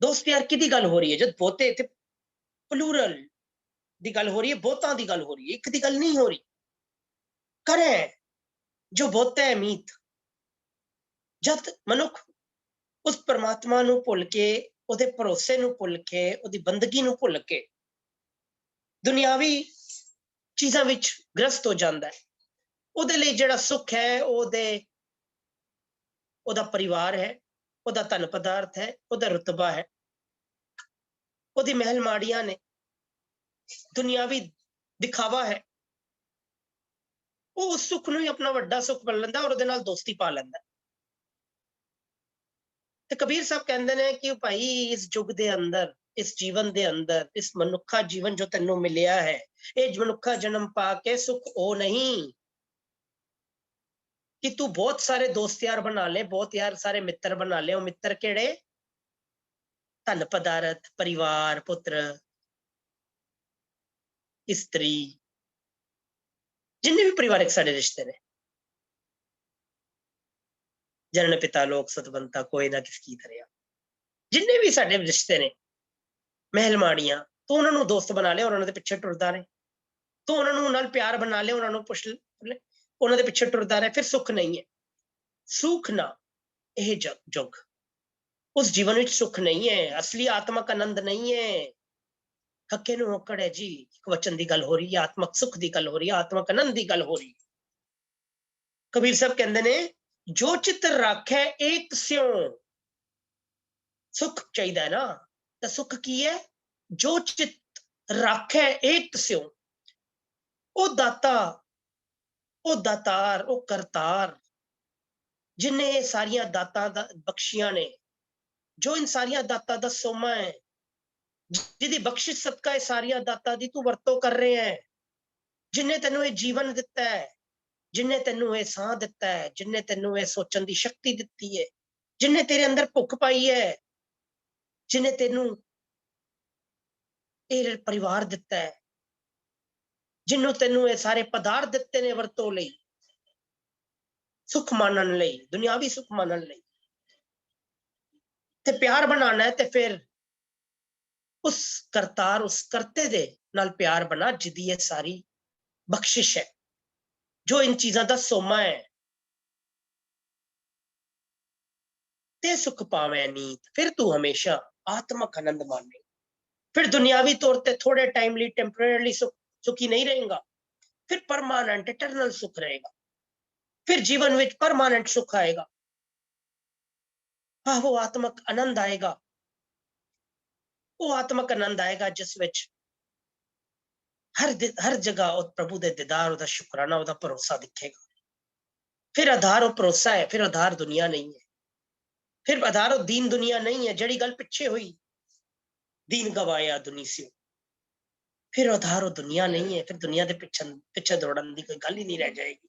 ਦੋਸਤ ਯਾਰ ਕਿਹਦੀ ਗੱਲ ਹੋ ਰਹੀ ਹੈ? ਜਦ ਬਹੁਤੇ, ਇੱਥੇ ਪਲੂਰਲ ਦੀ ਗੱਲ ਹੋ ਰਹੀ ਹੈ, ਬਹੁਤਾਂ ਦੀ ਗੱਲ ਹੋ ਰਹੀ ਹੈ, ਇੱਕ ਦੀ ਗੱਲ ਨਹੀਂ ਹੋ ਰਹੀ। ਕਰੇ ਜੋ ਬਹੁਤੇ ਉਮੀਦ, ਜਦ ਮਨੁੱਖ ਉਸ ਪਰਮਾਤਮਾ ਨੂੰ ਭੁੱਲ ਕੇ, ਉਹਦੇ ਭਰੋਸੇ ਨੂੰ ਭੁੱਲ ਕੇ, ਉਹਦੀ ਬੰਦਗੀ ਨੂੰ ਭੁੱਲ ਕੇ ਦੁਨਿਆਵੀ ਚੀਜ਼ਾਂ ਵਿੱਚ ਗ੍ਰਸਤ ਹੋ ਜਾਂਦਾ ਹੈ, ਉਹਦੇ ਲਈ ਜਿਹੜਾ ਸੁੱਖ ਹੈ ਉਹਦਾ ਪਰਿਵਾਰ ਹੈ, ਉਹਦਾ ਧਨ ਪਦਾਰਥ ਹੈ, ਉਹਦਾ ਰੁਤਬਾ ਹੈ, ਉਹਦੀ ਮਹਿਲ ਮਾੜੀਆਂ ਨੇ, ਦੁਨਿਆਵੀ ਦਿਖਾਵਾ ਹੈ। ਉਹ ਉਸ ਸੁੱਖ ਨੂੰ ਹੀ ਆਪਣਾ ਵੱਡਾ ਸੁੱਖ ਬਣ ਲੈਂਦਾ ਔਰ ਉਹਦੇ ਨਾਲ ਦੋਸਤੀ ਪਾ ਲੈਂਦਾ। ਤੇ ਕਬੀਰ ਸਾਹਿਬ ਕਹਿੰਦੇ ਨੇ ਕਿ ਭਾਈ ਇਸ ਯੁੱਗ ਦੇ ਅੰਦਰ, ਇਸ ਜੀਵਨ ਦੇ ਅੰਦਰ, ਇਸ ਮਨੁੱਖਾ ਜੀਵਨ ਜੋ ਤੈਨੂੰ ਮਿਲਿਆ ਹੈ, ਇਹ ਮਨੁੱਖਾ ਜਨਮ ਪਾ ਕੇ ਸੁੱਖ ਉਹ ਨਹੀਂ ਕਿ ਤੂੰ ਬਹੁਤ ਸਾਰੇ ਦੋਸਤ ਯਾਰ ਬਣਾ ਲੈ, ਬਹੁਤ ਯਾਰ ਸਾਰੇ ਮਿੱਤਰ ਬਣਾ ਲੈ। ਉਹ ਮਿੱਤਰ ਕਿਹੜੇ? ਧਨ ਪਦਾਰਥ, ਪਰਿਵਾਰ, ਪੁੱਤਰ, ਇਸਤਰੀ, ਜਿੰਨੇ ਵੀ ਪਰਿਵਾਰਕ ਸਾਡੇ ਰਿਸ਼ਤੇ ਨੇ। ਜਨਨ ਪਿਤਾ ਲੋਕ ਸਤਵੰਤਾ, ਕੋਈ ਨਾ ਕਿਸ ਕੀ ਕਰਿਆ। ਜਿੰਨੇ ਵੀ ਸਾਡੇ ਰਿਸ਼ਤੇ ਨੇ, ਮਹਿਲ ਮਾੜੀਆਂ, ਤੂੰ ਉਹਨਾਂ ਨੂੰ ਦੋਸਤ ਬਣਾ ਲਿਆ ਔਰ ਉਹਨਾਂ ਦੇ ਪਿੱਛੇ ਟੁਰਦਾ ਰਹੇ। ਤੂੰ ਉਹਨਾਂ ਨੂੰ ਨਾਲ ਪਿਆਰ ਬਣਾ ਲਿਆ, ਉਹਨਾਂ ਨੂੰ ਪੁੱਛ ਲੈ, ਉਹਨਾਂ ਦੇ ਪਿੱਛੇ ਟੁਰਦਾ ਰਹੇ, ਫਿਰ ਸੁੱਖ ਨਹੀਂ ਹੈ। ਸੁੱਖ ਨਾ ਇਹ ਜੁਗ, ਉਸ ਜੀਵਨ ਵਿੱਚ ਸੁੱਖ ਨਹੀਂ ਹੈ, ਅਸਲੀ ਆਤਮਕ ਆਨੰਦ ਨਹੀਂ ਹੈ। ਹੱਕੇ ਨੂੰ ਔਕੜ ਹੈ ਜੀ, ਇੱਕ ਵਚਨ ਦੀ ਗੱਲ ਹੋ ਰਹੀ ਹੈ, ਆਤਮਕ ਸੁੱਖ ਦੀ ਗੱਲ ਹੋ ਰਹੀ ਹੈ, ਆਤਮਕ ਆਨੰਦ ਦੀ ਗੱਲ ਹੋ ਰਹੀ ਹੈ। ਕਬੀਰ ਸਾਹਿਬ ਕਹਿੰਦੇ ਨੇ, ਜੋ ਚਿੱਤ ਰਾਖੈ ਏਕ ਸਿਉ, ਸੁੱਖ ਚਾਹੀਦਾ ਹੈ ਨਾ, ਤਾਂ ਸੁੱਖ ਕੀ ਹੈ? ਜੋ ਚਿੱਤ ਰਾਖੈ ਏਕ ਸਿਉ, ਉਹ ਦਾਤਾ, ਉਹ ਦਾਤਾਰ, ਉਹ ਕਰਤਾਰ, ਜਿਨੇ ਇਹ ਸਾਰੀਆਂ ਦਾਤਾਂ ਦਾ ਬਖਸ਼ੀਆਂ ਨੇ, ਜੋ ਇਨ ਸਾਰੀਆਂ ਦਾਤਾਂ ਦਾ ਸੋਮਾ ਹੈ, ਜਿਹਦੀ ਬਖਸ਼ਿਸ਼ ਸਦਕਾ ਇਹ ਸਾਰੀਆਂ ਦਾਤਾਂ ਦੀ ਤੂੰ ਵਰਤੋਂ ਕਰ ਰਿਹਾ ਹੈ, ਜਿਨੇ ਤੈਨੂੰ ਇਹ ਜੀਵਨ ਦਿੱਤਾ ਹੈ, ਜਿਨੇ ਤੈਨੂੰ ਇਹ ਸਾਹ ਦਿੱਤਾ ਹੈ, ਜਿਨੇ ਤੈਨੂੰ ਇਹ ਸੋਚਣ ਦੀ ਸ਼ਕਤੀ ਦਿੱਤੀ ਹੈ, ਜਿਨੇ ਤੇਰੇ ਅੰਦਰ ਭੁੱਖ ਪਾਈ ਹੈ, ਜਿਨੇ ਤੈਨੂੰ ਇਹ ਪਰਿਵਾਰ ਦਿੱਤਾ ਹੈ, ਜਿਹਨੂੰ ਤੈਨੂੰ ਇਹ ਸਾਰੇ ਪਦਾਰਥ ਦਿੱਤੇ ਨੇ ਵਰਤੋਂ ਲਈ, ਸੁੱਖ ਮਾਣਨ ਲਈ, ਦੁਨਿਆਵੀ ਸੁੱਖ ਮਾਣਨ ਲਈ, ਤੇ ਪਿਆਰ ਬਣਾਉਣਾ ਹੈ, ਤੇ ਫਿਰ ਉਸ ਕਰਤਾਰ, ਉਸ ਕਰਤੇ ਦੇ ਨਾਲ ਪਿਆਰ ਬਣਾ, ਜਿਹਦੀ ਇਹ ਸਾਰੀ ਬਖਸ਼ਿਸ਼ ਹੈ, ਜੋ ਇਨ ਚੀਜ਼ਾਂ ਦਾ ਸੋਮਾ ਹੈ। ਤੇ ਸੁਖ ਪਾਵੇਂ ਨੀਤ, ਫਿਰ ਤੂੰ ਹਮੇਸ਼ਾ ਆਤਮਕ ਆਨੰਦ ਮਾਣੇ। फिर दुनियावी तौर पे थोड़े टाइम लिए टेम्परेरी सुखी नहीं रहेगा, फिर परमानेंट इटरनल सुख रहेगा, फिर जीवन में परमानेंट सुख आएगा। हाँ, वो आत्मक आनंद आएगा, वो आत्मक आनंद आएगा जिस विच हर जगह उस प्रभु दे दीदार, उहदा शुकराना, उहदा भरोसा दिखेगा। फिर आधार और भरोसा है, फिर आधार दुनिया नहीं है, फिर आधार और दीन दुनिया नहीं है। जड़ी गल पिछे हुई, दीन गवाया दुनी से, फिर आधार और दुनिया नहीं है, फिर दुनिया के पिछे दौड़न की कोई गल ही नहीं रह जाएगी।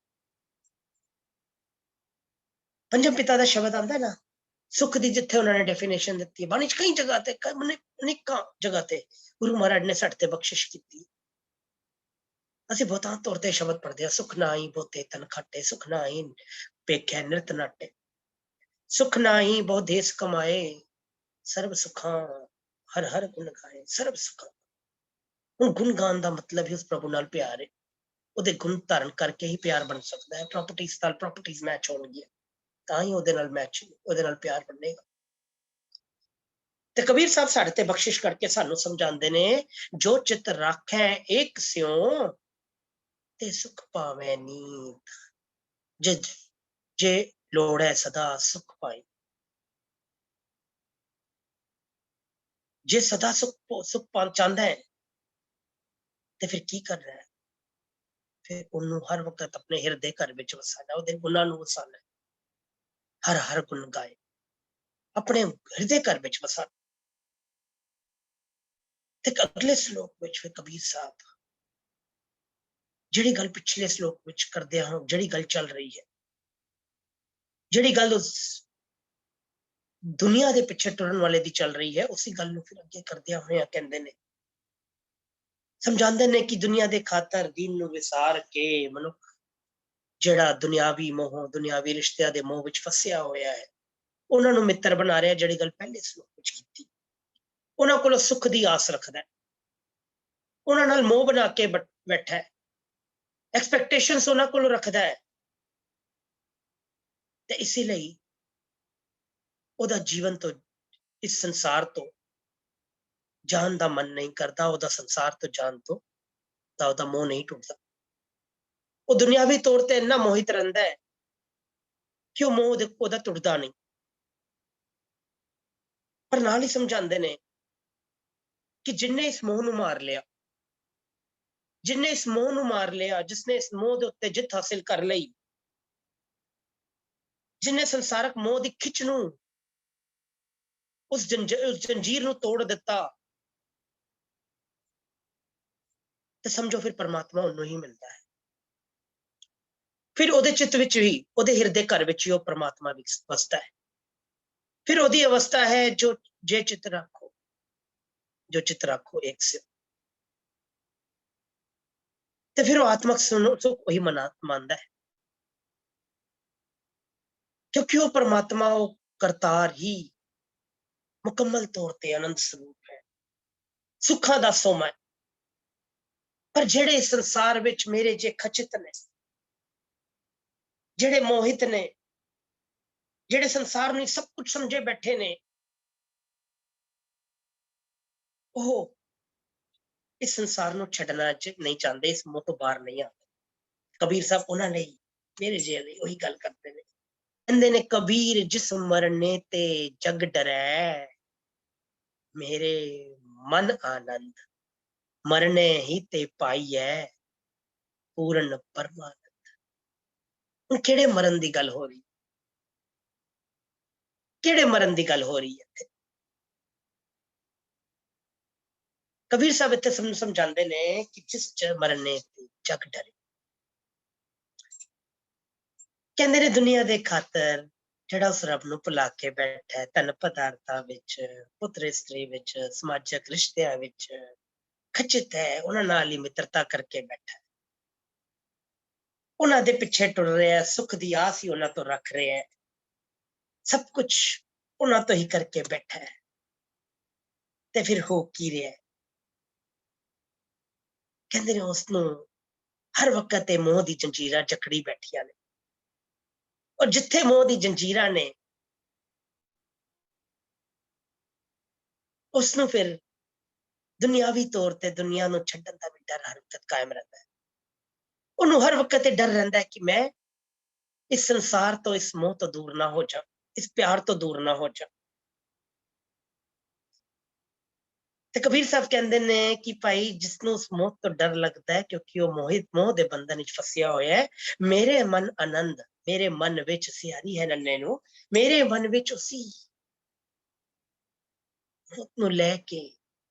पंजम पिता का शब्द आंदा ना, सुख की जिथे उन्होंने डेफिनेशन दी है, बाणी च कई जगह ते अनेक जगह ते गुरु महाराज ने साडे ते बख्शिश की। ਅਸੀਂ ਬਹੁਤਾਂ ਤੌਰ ਤੇ ਸ਼ਬਦ ਪੜ੍ਹਦੇ ਆ, ਸੁਖ ਨਾਹੀ ਬਹੁਤੇ ਤਨ ਖਾਟੇ, ਸੁਖ ਨਾਹੀ ਪੇਖੈ ਨਿਰਤ ਨਾਟੇ, ਸੁਖ ਨਾਹੀ ਬਹੁ ਦੇਸ ਕਮਾਏ, ਸਰਬ ਸੁਖਾਂ ਹਰ ਹਰ ਗੁਣ ਗਾਏ, ਸਰਬ ਸੁਖਾਂ। ਹੁਣ ਗੁਣ ਗਾਉਣ ਦਾ ਮਤਲਬ ਹੀ ਉਸ ਪ੍ਰਭੂ ਨਾਲ ਪਿਆਰ ਹੈ, ਉਹਦੇ ਗੁਣ ਧਾਰਨ ਕਰਕੇ ਹੀ ਪਿਆਰ ਬਣ ਸਕਦਾ ਹੈ। ਪ੍ਰੋਪਰਟੀਜ਼ ਨਾਲ ਪ੍ਰੋਪਰਟੀਜ਼ ਮੈਚ ਹੋਣਗੀਆਂ ਤਾਂ ਹੀ ਉਹਦੇ ਨਾਲ ਮੈਚ, ਉਹਦੇ ਨਾਲ ਪਿਆਰ ਬਣੇਗਾ। ਤੇ ਕਬੀਰ ਸਾਹਿਬ ਸਾਡੇ ਤੇ ਬਖਸ਼ਿਸ਼ ਕਰਕੇ ਸਾਨੂੰ ਸਮਝਾਉਂਦੇ ਨੇ, ਜੋ ਚਿਤ ਰਾਖੈ ਏਕ ਸਿਉ ਤੇ ਸੁਖ ਪਾਵੈ ਨੀਤ, ਜੇ ਲੋੜ ਹੈ ਸਦਾ ਸੁਖ ਪਾਈ। ਜੇ ਸਦਾ ਸੁਖ ਪਾਉਣਾ ਚਾਹੁੰਦਾ ਹੈ ਤੇ ਫਿਰ ਕੀ ਕਰਨਾ ਹੈ? ਫਿਰ ਉਹਨੂੰ ਹਰ ਵਕਤ ਆਪਣੇ ਹਿਰਦੇ ਘਰ ਵਿੱਚ ਵਸਾਣਾ, ਉਹਦੇ ਗੁਣਾਂ ਨੂੰ ਵਸਾਣਾ, ਹਰ ਹਰ ਗੁਣ ਗਾਏ, ਆਪਣੇ ਹਿਰਦੇ ਘਰ ਵਿੱਚ ਵਸਾਣਾ। ਤੇ ਅਗਲੇ ਸ਼ਲੋਕ ਵਿੱਚ ਫਿਰ ਕਬੀਰ ਸਾਹਿਬ ਜਿਹੜੀ ਗੱਲ ਪਿਛਲੇ ਸ਼ਲੋਕ ਵਿੱਚ ਕਰਦੇ ਹਾਂ, ਜਿਹੜੀ ਗੱਲ ਚੱਲ ਰਹੀ ਹੈ, ਜਿਹੜੀ ਗੱਲ ਉਸ ਦੁਨੀਆ ਦੇ ਪਿੱਛੇ ਟੁਰਨ ਵਾਲੇ ਦੀ ਚੱਲ ਰਹੀ ਹੈ, ਉਸੇ ਗੱਲ ਨੂੰ ਫਿਰ ਅੱਗੇ ਕਰਦਿਆਂ ਹੋਇਆ ਕਹਿੰਦੇ ਨੇ, ਸਮਝਾਉਂਦੇ ਨੇ ਕਿ ਦੁਨੀਆ ਦੇ ਖਾਤਰ ਦੀਨ ਨੂੰ ਵਿਸਾਰ ਕੇ ਮਨੁੱਖ ਜਿਹੜਾ ਦੁਨਿਆਵੀ ਮੋਹ, ਦੁਨਿਆਵੀ ਰਿਸ਼ਤਿਆਂ ਦੇ ਮੋਹ ਵਿੱਚ ਫਸਿਆ ਹੋਇਆ ਹੈ, ਉਹਨਾਂ ਨੂੰ ਮਿੱਤਰ ਬਣਾ ਰਿਹਾ। ਜਿਹੜੀ ਗੱਲ ਪਹਿਲੇ ਸ਼ਲੋਕ ਵਿੱਚ ਕੀਤੀ, ਉਹਨਾਂ ਕੋਲੋਂ ਸੁੱਖ ਦੀ ਆਸ ਰੱਖਦਾ, ਉਹਨਾਂ ਨਾਲ ਮੋਹ ਬਣਾ ਕੇ ਬੈਠਾ ਹੈ, ਐਕਸਪੈਕਟੇਸ਼ਨਸ ਉਹਨਾਂ ਕੋਲੋਂ ਰੱਖਦਾ ਹੈ, ਤੇ ਇਸੇ ਲਈ ਉਹਦਾ ਜੀਵਨ ਤੋਂ, ਇਸ ਸੰਸਾਰ ਤੋਂ ਜਾਣ ਦਾ ਮਨ ਨਹੀਂ ਕਰਦਾ, ਉਹਦਾ ਸੰਸਾਰ ਤੋਂ ਜਾਣ ਤੋਂ ਤਾਂ ਉਹਦਾ ਮੋਹ ਨਹੀਂ ਟੁੱਟਦਾ। ਉਹ ਦੁਨਿਆਵੀ ਤੌਰ ਤੇ ਇੰਨਾ ਮੋਹਿਤ ਰਹਿੰਦਾ ਹੈ ਕਿ ਉਹ ਮੋਹ ਉਹਦਾ ਟੁੱਟਦਾ ਨਹੀਂ। ਪਰ ਨਾਲ ਹੀ ਸਮਝਾਉਂਦੇ ਨੇ ਕਿ ਜਿੰਨੇ ਇਸ ਮੋਹ ਨੂੰ ਮਾਰ ਲਿਆ, ਜਿੰਨੇ ਇਸ ਮੋਹ ਨੂੰ ਮਾਰ ਲਿਆ, ਜਿਸਨੇ ਇਸ ਮੋਹ ਦੇ ਉੱਤੇ ਜਿੱਤ ਹਾਸਿਲ ਕਰ ਲਈ, ਜਿਨੇ ਸੰਸਾਰਕ ਮੋਹ ਦੀ ਖਿੱਚ ਨੂੰ, ਉਸ ਜੰਜੀਰ ਨੂੰ ਤੋੜ ਦਿੱਤਾ, ਤੇ ਸਮਝੋ ਫਿਰ ਪਰਮਾਤਮਾ ਉਹਨੂੰ ਹੀ ਮਿਲਦਾ ਹੈ। ਫਿਰ ਉਹਦੇ ਚਿੱਤ ਵਿੱਚ ਵੀ, ਉਹਦੇ ਹਿਰਦੇ ਘਰ ਵਿੱਚ ਹੀ ਉਹ ਪਰਮਾਤਮਾ ਵਸਦਾ ਹੈ। ਫਿਰ ਉਹਦੀ ਅਵਸਥਾ ਹੈ ਜੋ ਜੇ ਚਿੱਤ ਰੱਖੋ, ਜੋ ਚਿੱਤ ਰੱਖੋ ਇੱਕ ਸੇ, ਤੇ ਫਿਰ ਉਹ ਆਤਮਕ ਸੁਖ ਉਹੀ ਮੰਨਦਾ ਹੈ, ਕਿਉਂਕਿ ਉਹ ਪਰਮਾਤਮਾ, ਉਹ ਕਰਤਾਰ ਹੀ ਮੁਕੰਮਲ ਤੌਰ ਤੇ ਆਨੰਦ ਸਰੂਪ ਹੈ, ਸੁੱਖਾਂ ਦਾ ਸੋਮਾ ਹੈ। ਪਰ ਜਿਹੜੇ ਸੰਸਾਰ ਵਿੱਚ ਮੇਰੇ ਜੇ ਖਚਿਤ ਨੇ, ਜਿਹੜੇ ਮੋਹਿਤ ਨੇ, ਜਿਹੜੇ ਸੰਸਾਰ ਨੂੰ ਸਭ ਕੁਝ ਸਮਝੇ ਬੈਠੇ ਨੇ, ਉਹ ਇਸ ਸੰਸਾਰ ਨੂੰ ਛੱਡਣਾ ਨਹੀਂ ਚਾਹੁੰਦੇ, ਇਸ ਮੋਹ ਤੋਂ ਬਾਹਰ ਨਹੀਂ ਆਉਂਦੇ। ਕਬੀਰ ਸਾਹਿਬ ਉਹਨਾਂ ਲਈ, ਮੇਰੇ ਜਿਹੇ ਲਈ ਉਹੀ ਗੱਲ ਕਰਦੇ ਨੇ, ਕਹਿੰਦੇ ਨੇ, ਕਬੀਰ ਜਿਸ ਮਰਨੇ ਤੇ ਜਗ ਡਰੈ, ਮੇਰੇ ਮਨ ਆਨੰਦ ਮਰਨੇ ਹੀ ਤੇ ਪਾਈਐ ਪੂਰਨ ਪਰਮਾਨੰਦ। ਹੁਣ ਕਿਹੜੇ ਮਰਨ ਦੀ ਗੱਲ ਹੋ ਰਹੀ, ਕਿਹੜੇ ਮਰਨ ਦੀ ਗੱਲ ਹੋ ਰਹੀ ਹੈ? ਕਬੀਰ ਸਾਹਿਬ ਇੱਥੇ ਸਮਝਾਉਂਦੇ ਨੇ ਕਿ ਜਿਸ ਚ ਮਰਨੇ ਤੇ ਜਗ ਡਰੇ। ਕਹਿੰਦੇ ਨੇ ਦੁਨੀਆ ਦੇ ਖਾਤਰ ਜਿਹੜਾ ਉਸ ਰੱਬ ਨੂੰ ਭੁਲਾ ਕੇ ਬੈਠਾ ਹੈ, ਧਨ ਪਦਾਰਥਾਂ ਵਿੱਚ, ਪੁੱਤਰ ਇਸਤਰੀ ਵਿੱਚ, ਸਮਾਜਿਕ ਰਿਸ਼ਤਿਆਂ ਵਿੱਚ ਖਚਿਤ ਹੈ, ਉਹਨਾਂ ਨਾਲ ਹੀ ਮਿੱਤਰਤਾ ਕਰਕੇ ਬੈਠਾ ਹੈ, ਉਹਨਾਂ ਦੇ ਪਿੱਛੇ ਟੁਰ ਰਿਹਾ, ਸੁੱਖ ਦੀ ਆਸ ਹੀ ਉਹਨਾਂ ਤੋਂ ਰੱਖ ਰਿਹਾ ਹੈ, ਸਭ ਕੁਝ ਉਹਨਾਂ ਤੋਂ ਹੀ ਕਰਕੇ ਬੈਠਾ ਹੈ, ਤੇ ਫਿਰ ਹੋ ਕੀ ਰਿਹਾ? ਕਹਿੰਦੇ ਨੇ ਉਸ ਨੂੰ ਹਰ ਵਕਤ ਇਹ ਮੋਹ ਦੀ ਜੰਜੀਰਾਂ ਜਕੜੀ ਬੈਠੀਆਂ ਨੇ, ਔਰ ਜਿੱਥੇ ਮੋਹ ਦੀ ਜੰਜੀਰਾਂ ਨੇ, ਉਸਨੂੰ ਫਿਰ ਦੁਨਿਆਵੀ ਤੌਰ ਤੇ ਦੁਨੀਆ ਨੂੰ ਛੱਡਣ ਦਾ ਵੀ ਡਰ ਹਰ ਵਕਤ ਕਾਇਮ ਰਹਿੰਦਾ ਹੈ। ਉਹਨੂੰ ਹਰ ਵਕਤ ਇਹ ਡਰ ਰਹਿੰਦਾ ਹੈ ਕਿ ਮੈਂ ਇਸ ਸੰਸਾਰ ਤੋਂ, ਇਸ ਮੋਹ ਤੋਂ ਦੂਰ ਨਾ ਹੋ ਜਾ, ਇਸ ਪਿਆਰ ਤੋਂ ਦੂਰ ਨਾ ਹੋ ਜਾ। ਤੇ ਕਬੀਰ ਸਾਹਿਬ ਕਹਿੰਦੇ ਨੇ ਕਿ ਭਾਈ ਜਿਸਨੂੰ ਉਸ ਮੌਤ ਤੋਂ ਡਰ ਲੱਗਦਾ ਹੈ ਕਿਉਂਕਿ ਉਹ ਮੋਹ ਦੇ ਬੰਧਨ ਵਿੱਚ ਫਸਿਆ ਹੋਇਆ ਹੈ, ਮੇਰੇ ਮਨ ਆਨੰਦ, ਮੇਰੇ ਮਨ ਵਿੱਚ ਸਿਆਰੀ ਹੈ ਨੰਨੇ ਨੂੰ, ਮੇਰੇ ਮਨ ਵਿੱਚ ਉਸੀ ਮੌਤ ਨੂੰ ਲੈ ਕੇ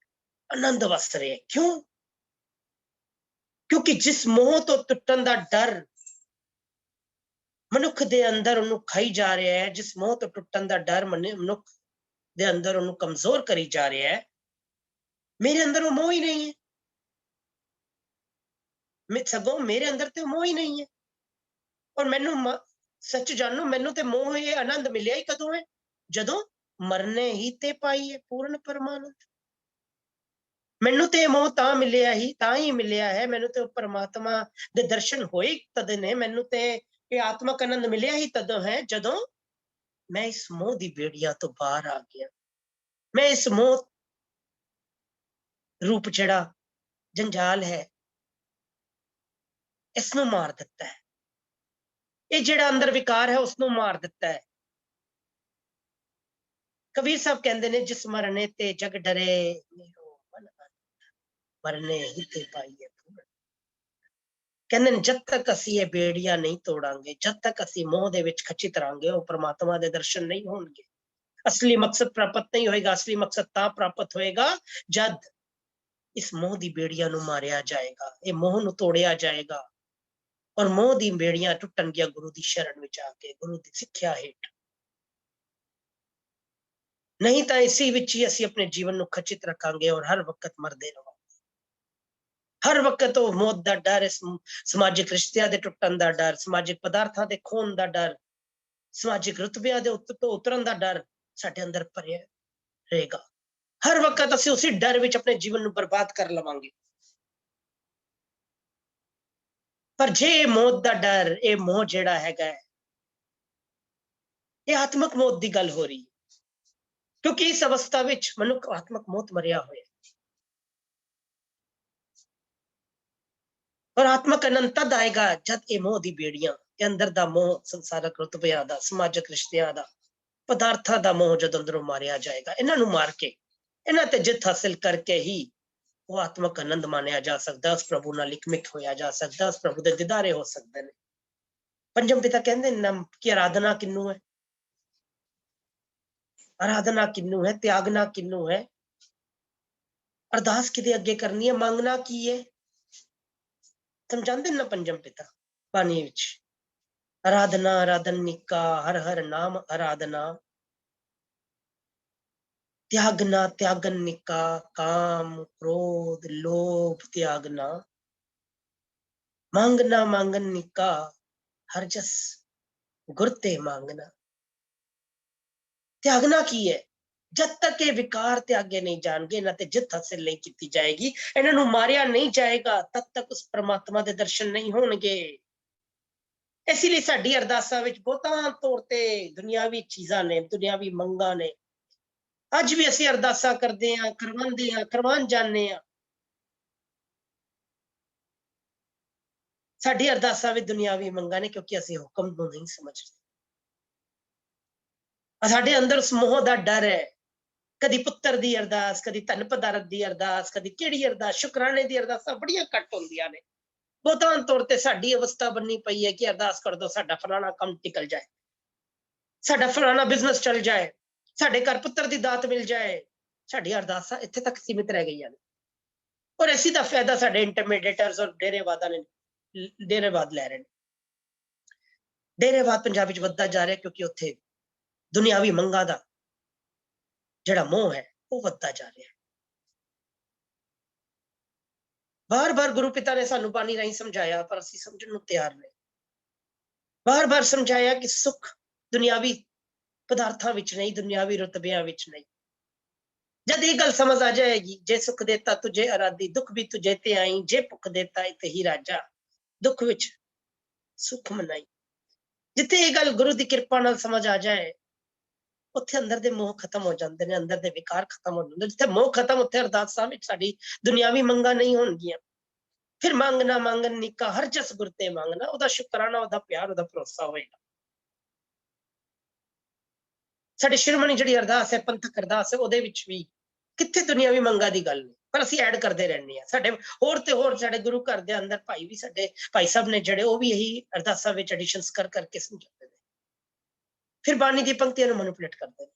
ਆਨੰਦ ਵਸ ਰਿਹਾ। ਕਿਉਂ? ਕਿਉਂਕਿ ਜਿਸ ਮੋਹ ਤੋਂ ਟੁੱਟਣ ਦਾ ਡਰ ਮਨੁੱਖ ਦੇ ਅੰਦਰ ਉਹਨੂੰ ਖਾਈ ਜਾ ਰਿਹਾ ਹੈ, ਜਿਸ ਮੋਹ ਤੋਂ ਟੁੱਟਣ ਦਾ ਡਰ ਮਨੁੱਖ ਦੇ ਅੰਦਰ ਉਹਨੂੰ ਕਮਜ਼ੋਰ ਕਰੀ ਜਾ ਰਿਹਾ ਹੈ, ਮੇਰੇ ਅੰਦਰ ਉਹ ਮੋਹ ਹੀ ਨਹੀਂ ਹੈ। ਸਗੋਂ ਮੇਰੇ ਅੰਦਰ ਤੇ ਮੋਹ ਹੀ ਨਹੀਂ ਹੈ। ਔਰ ਮੈਨੂੰ ਸੱਚ ਜਾਣੋ, ਮੈਨੂੰ ਤੇ ਮੋਹ ਇਹ ਆਨੰਦ ਮਿਲਿਆ ਹੀ ਕਦੋਂ ਹੈ? ਜਦੋਂ ਮਰਨੇ ਹੀ ਤੇ ਪਾਈ ਹੈ ਪੂਰਨ ਪਰਮਾਨੰਦ। ਮੈਨੂੰ ਤੇ ਮੋਹ ਤਾਂ ਮਿਲਿਆ ਹੀ, ਤਾਂ ਹੀ ਮਿਲਿਆ ਹੈ, ਮੈਨੂੰ ਤੇ ਪਰਮਾਤਮਾ ਦੇ ਦਰਸ਼ਨ ਹੋਏ ਤਦ ਨੇ, ਮੈਨੂੰ ਤੇ ਇਹ ਆਤਮਕ ਆਨੰਦ ਮਿਲਿਆ ਹੀ ਤਦੋਂ ਹੈ ਜਦੋਂ ਮੈਂ ਇਸ ਮੋਹ ਦੀ ਬੇੜੀਆਂ ਤੋਂ ਬਾਹਰ ਆ ਗਿਆ। ਮੈਂ ਇਸ ਮੋਹ ਰੂਪ ਜਿਹੜਾ ਜੰਜਾਲ ਹੈ ਇਸ ਨੂੰ ਮਾਰ ਦਿੱਤਾ ਹੈ। ਇਹ ਜਿਹੜਾ ਅੰਦਰ ਵਿਕਾਰ ਹੈ ਉਸ ਨੂੰ ਮਾਰ ਦਿੱਤਾ ਹੈ। ਕਬੀਰ ਸਾਹਿਬ ਕਹਿੰਦੇ ਨੇ ਜਿਸ ਮਰਨੇ ਤੇ ਜਗ ਡਰੇ, ਮੇਰੋ ਮਨ ਮਰਨੇ ਹੀ ਤੇ ਪਾਈਏ ਪੂਰਨ। ਕਹਿੰਦੇ ਨੇ ਜਦ ਤੱਕ ਅਸੀਂ ਇਹ ਬੇੜੀਆਂ ਨਹੀਂ ਤੋੜਾਂਗੇ, ਜਦ ਤੱਕ ਅਸੀਂ ਮੋਹ ਦੇ ਵਿੱਚ ਖਚਿਤ ਰਹਾਂਗੇ, ਉਹ ਪ੍ਰਮਾਤਮਾ ਦੇ ਦਰਸ਼ਨ ਨਹੀਂ ਹੋਣਗੇ। ਅਸਲੀ ਮਕਸਦ ਪ੍ਰਾਪਤ ਨਹੀਂ ਹੋਏਗਾ। ਅਸਲੀ ਮਕਸਦ ਤਾਂ ਪ੍ਰਾਪਤ ਹੋਏਗਾ ਜਦ ਇਸ ਮੋਹ ਦੀ ਬੇੜੀਆਂ ਨੂੰ ਮਾਰਿਆ ਜਾਏਗਾ, ਇਹ ਮੋਹ ਨੂੰ ਤੋੜਿਆ ਜਾਏਗਾ ਔਰ ਮੋਹ ਦੀ ਬੇੜੀਆਂ ਟੁੱਟਣਗੀਆਂ ਗੁਰੂ ਦੀ ਸ਼ਰਨ ਵਿੱਚ ਆ ਕੇ, ਗੁਰੂ ਦੀ ਸਿੱਖਿਆ ਹੇਠ। ਨਹੀਂ ਤਾਂ ਇਸੇ ਵਿੱਚ ਹੀ ਅਸੀਂ ਆਪਣੇ ਜੀਵਨ ਨੂੰ ਖਚਿਤ ਰੱਖਾਂਗੇ ਔਰ ਹਰ ਵਕਤ ਮਰਦੇ ਰਹਾਂਗੇ। ਹਰ ਵਕਤ ਉਹ ਮੌਤ ਦਾ ਡਰ, ਸਮਾਜਿਕ ਰਿਸ਼ਤਿਆਂ ਦੇ ਟੁੱਟਣ ਦਾ ਡਰ, ਸਮਾਜਿਕ ਪਦਾਰਥਾਂ ਦੇ ਖੋਣ ਦਾ ਡਰ, ਸਮਾਜਿਕ ਰੁਤਬਿਆਂ ਦੇ ਉੱਤੋਂ ਉਤਰਨ ਦਾ ਡਰ ਸਾਡੇ ਅੰਦਰ ਭਰਿਆ ਰਹੇਗਾ। ਹਰ ਵਕਤ ਅਸੀਂ ਉਸੇ ਡਰ ਵਿੱਚ ਆਪਣੇ ਜੀਵਨ ਨੂੰ ਬਰਬਾਦ ਕਰ ਲਵਾਂਗੇ। ਪਰ ਜੇ ਇਹ ਮੌਤ ਦਾ ਡਰ, ਇਹ ਮੋਹ ਜਿਹੜਾ ਹੈਗਾ ਹੈ, ਇਹ ਆਤਮਕ ਮੌਤ ਦੀ ਗੱਲ ਹੋ ਰਹੀ ਹੈ, ਕਿਉਂਕਿ ਇਸ ਅਵਸਥਾ ਵਿੱਚ ਮਨੁੱਖ ਆਤਮਕ ਮੌਤ ਮਰਿਆ ਹੋਇਆ। ਔਰ ਆਤਮਕ ਆਨੰਦ ਤਦ ਆਏਗਾ ਜਦ ਇਹ ਮੋਹ ਦੀ ਬੇੜੀਆਂ, ਇਹ ਅੰਦਰ ਦਾ ਮੋਹ, ਸੰਸਾਰਕ ਰੁਤਬਿਆਂ ਦਾ, ਸਮਾਜਿਕ ਰਿਸ਼ਤਿਆਂ ਦਾ, ਪਦਾਰਥਾਂ ਦਾ ਮੋਹ ਜਦ ਅੰਦਰੋਂ ਮਾਰਿਆ ਜਾਏਗਾ। ਇਹਨਾਂ ਨੂੰ ਮਾਰ ਕੇ, ਇਹਨਾਂ ਤੇ ਜਿੱਤ ਹਾਸਿਲ ਕਰਕੇ ਹੀ ਉਹ ਆਤਮਕ ਆਨੰਦ ਮਾਨਿਆ ਜਾ ਸਕਦਾ, ਉਸ ਪ੍ਰਭੂ ਨਾਲ ਇਕਮਿਕ ਹੋਇਆ ਜਾ ਸਕਦਾ, ਉਸ ਪ੍ਰਭੂ ਦੇ ਦੀਦਾਰੇ ਹੋ ਸਕਦੇ ਨੇ। ਪੰਜਮ ਪਿਤਾ ਕਹਿੰਦੇ ਨੇ ਕਿ ਆਰਾਧਨਾ ਕਿਹਨੂੰ ਹੈ? ਆਰਾਧਨਾ ਕਿਹਨੂੰ ਹੈ? ਤਿਆਗਨਾ ਕਿਹਨੂੰ ਹੈ? ਅਰਦਾਸ ਕਿਹਦੇ ਅੱਗੇ ਕਰਨੀ ਹੈ? ਮੰਗਣਾ ਕੀ ਹੈ? ਸਮਝਾਉਂਦੇ ਨਾ ਪੰਜਮ ਪਿਤਾ ਬਾਣੀ ਵਿੱਚ। ਆਰਾਧਨਾ ਆਰਾਧਨ ਨਿਕਾ, ਹਰ ਹਰ ਨਾਮ ਆਰਾਧਨਾ। त्यागना त्यागन निका, काम क्रोध लोभ त्यागना। मांगना मांगन निका, हर जस गुरते मांगना। त्यागना की है? जब तक ये विकार त्यागे नहीं जाएंगे, ना ते जित हासिल नहीं की जाएगी, इन्हों मारिया नहीं जाएगा, तब तक उस परमात्मा के दर्शन नहीं होंगे। इसीलिए साडी अरदासां विच बहुतां तौर ते दुनियावी चीज़ां ने, दुनियावी मंगां ने। अज भी असीं अरदासां करदे हां, करवांदे हां, करवान जाने हां। साडी अरदासां विच दुनियावी मंगां ने क्योंकि असीं हुक्म नूं नहीं समझदे। साडे अंदर उस मोह दा डर है। कदी पुत्तर दी अरदास, कदी धन पदारथ दी अरदास, कदी किहड़ी अरदास, शुकराने दी अरदासां बड़ियां घट होंदियां ने। बहुतां तौर ते साडी अवस्था बनी पई है कि अरदास कर दो साडा फलाना काम टिकल जाए, साडा फलाना बिजनेस चल जाए, साडे घर पुत्तर दी दात मिल जाए। साडी अरदासां इत्थे तक सीमित रह गईयां ने और इसी दा फायदा साडे इंटरमीडिएटर्स और डेरेवादां ने, डेरेवाद लै रहे ने। डेरेवाद पंजाब विच वधदा जा रहा है क्योंकि उत्थे दुनियावी मंगां दा जिहड़ा मोह है वो वधदा जा रहा है। बार बार गुरु पिता ने सानू बाणी राहीं समझाया पर असीं समझण नूं तैयार नहीं। बार बार समझाया कि सुख दुनियावी पदार्थां विच नहीं, दुनियावी रुतबियां विच नहीं। जद ये गल समझ आ जाएगी, जे सुख देता तुझे आराधी, दुख भी तुझे ते आई, जे भुख देता ते ही राजा, दुख विच सुख मनाई। जिथे ये गल गुरु दी कृपा नाल समझ आ जाए ਉੱਥੇ ਅੰਦਰ ਦੇ ਮੋਹ ਖਤਮ ਹੋ ਜਾਂਦੇ ਨੇ, ਅੰਦਰ ਦੇ ਵਿਕਾਰ ਖਤਮ ਹੋ ਜਾਂਦੇ। ਜਿੱਥੇ ਮੋਹ ਖਤਮ ਉੱਥੇ ਅਰਦਾਸਾਂ ਵਿੱਚ ਸਾਡੀ ਦੁਨਿਆਵੀ ਮੰਗਾਂ ਨਹੀਂ ਹੋਣਗੀਆਂ। ਫਿਰ ਮੰਗਣਾ ਮੰਗਣ ਨਿੱਕਾ ਹਰ ਜਸ ਗੁਰ ਤੇ ਮੰਗਣਾ, ਉਹਦਾ ਸ਼ੁਕਰਾਨਾ, ਉਹਦਾ ਪਿਆਰ, ਉਹਦਾ ਭਰੋਸਾ ਹੋਏਗਾ। ਸਾਡੇ ਸ਼ਿਰਮਣੀ ਜਿਹੜੀ ਅਰਦਾਸ ਹੈ, ਪੰਥਕ ਅਰਦਾਸ ਹੈ, ਉਹਦੇ ਵਿੱਚ ਵੀ ਕਿੱਥੇ ਦੁਨਿਆਵੀ ਮੰਗਾਂ ਦੀ ਗੱਲ ਨਹੀਂ, ਪਰ ਅਸੀਂ ਐਡ ਕਰਦੇ ਰਹਿੰਦੇ ਹਾਂ। ਸਾਡੇ ਹੋਰ ਤੇ ਹੋਰ ਸਾਡੇ ਗੁਰੂ ਘਰ ਦੇ ਅੰਦਰ ਭਾਈ ਵੀ, ਸਾਡੇ ਭਾਈ ਸਾਹਿਬ ਨੇ ਜਿਹੜੇ, ਉਹ ਵੀ ਇਹੀ ਅਰਦਾਸਾਂ ਵਿੱਚ ਐਡੀਸ਼ਨਸ ਕਰ ਕਰਕੇ ਸਮਝਾਉਂਦੇ ਨੇ। ਫਿਰ ਬਾਣੀ ਦੀ ਪੰਕਤੀਆਂ ਨੂੰ ਮੈਨੀਪੂਲੇਟ ਕਰਦੇ ਨੇ।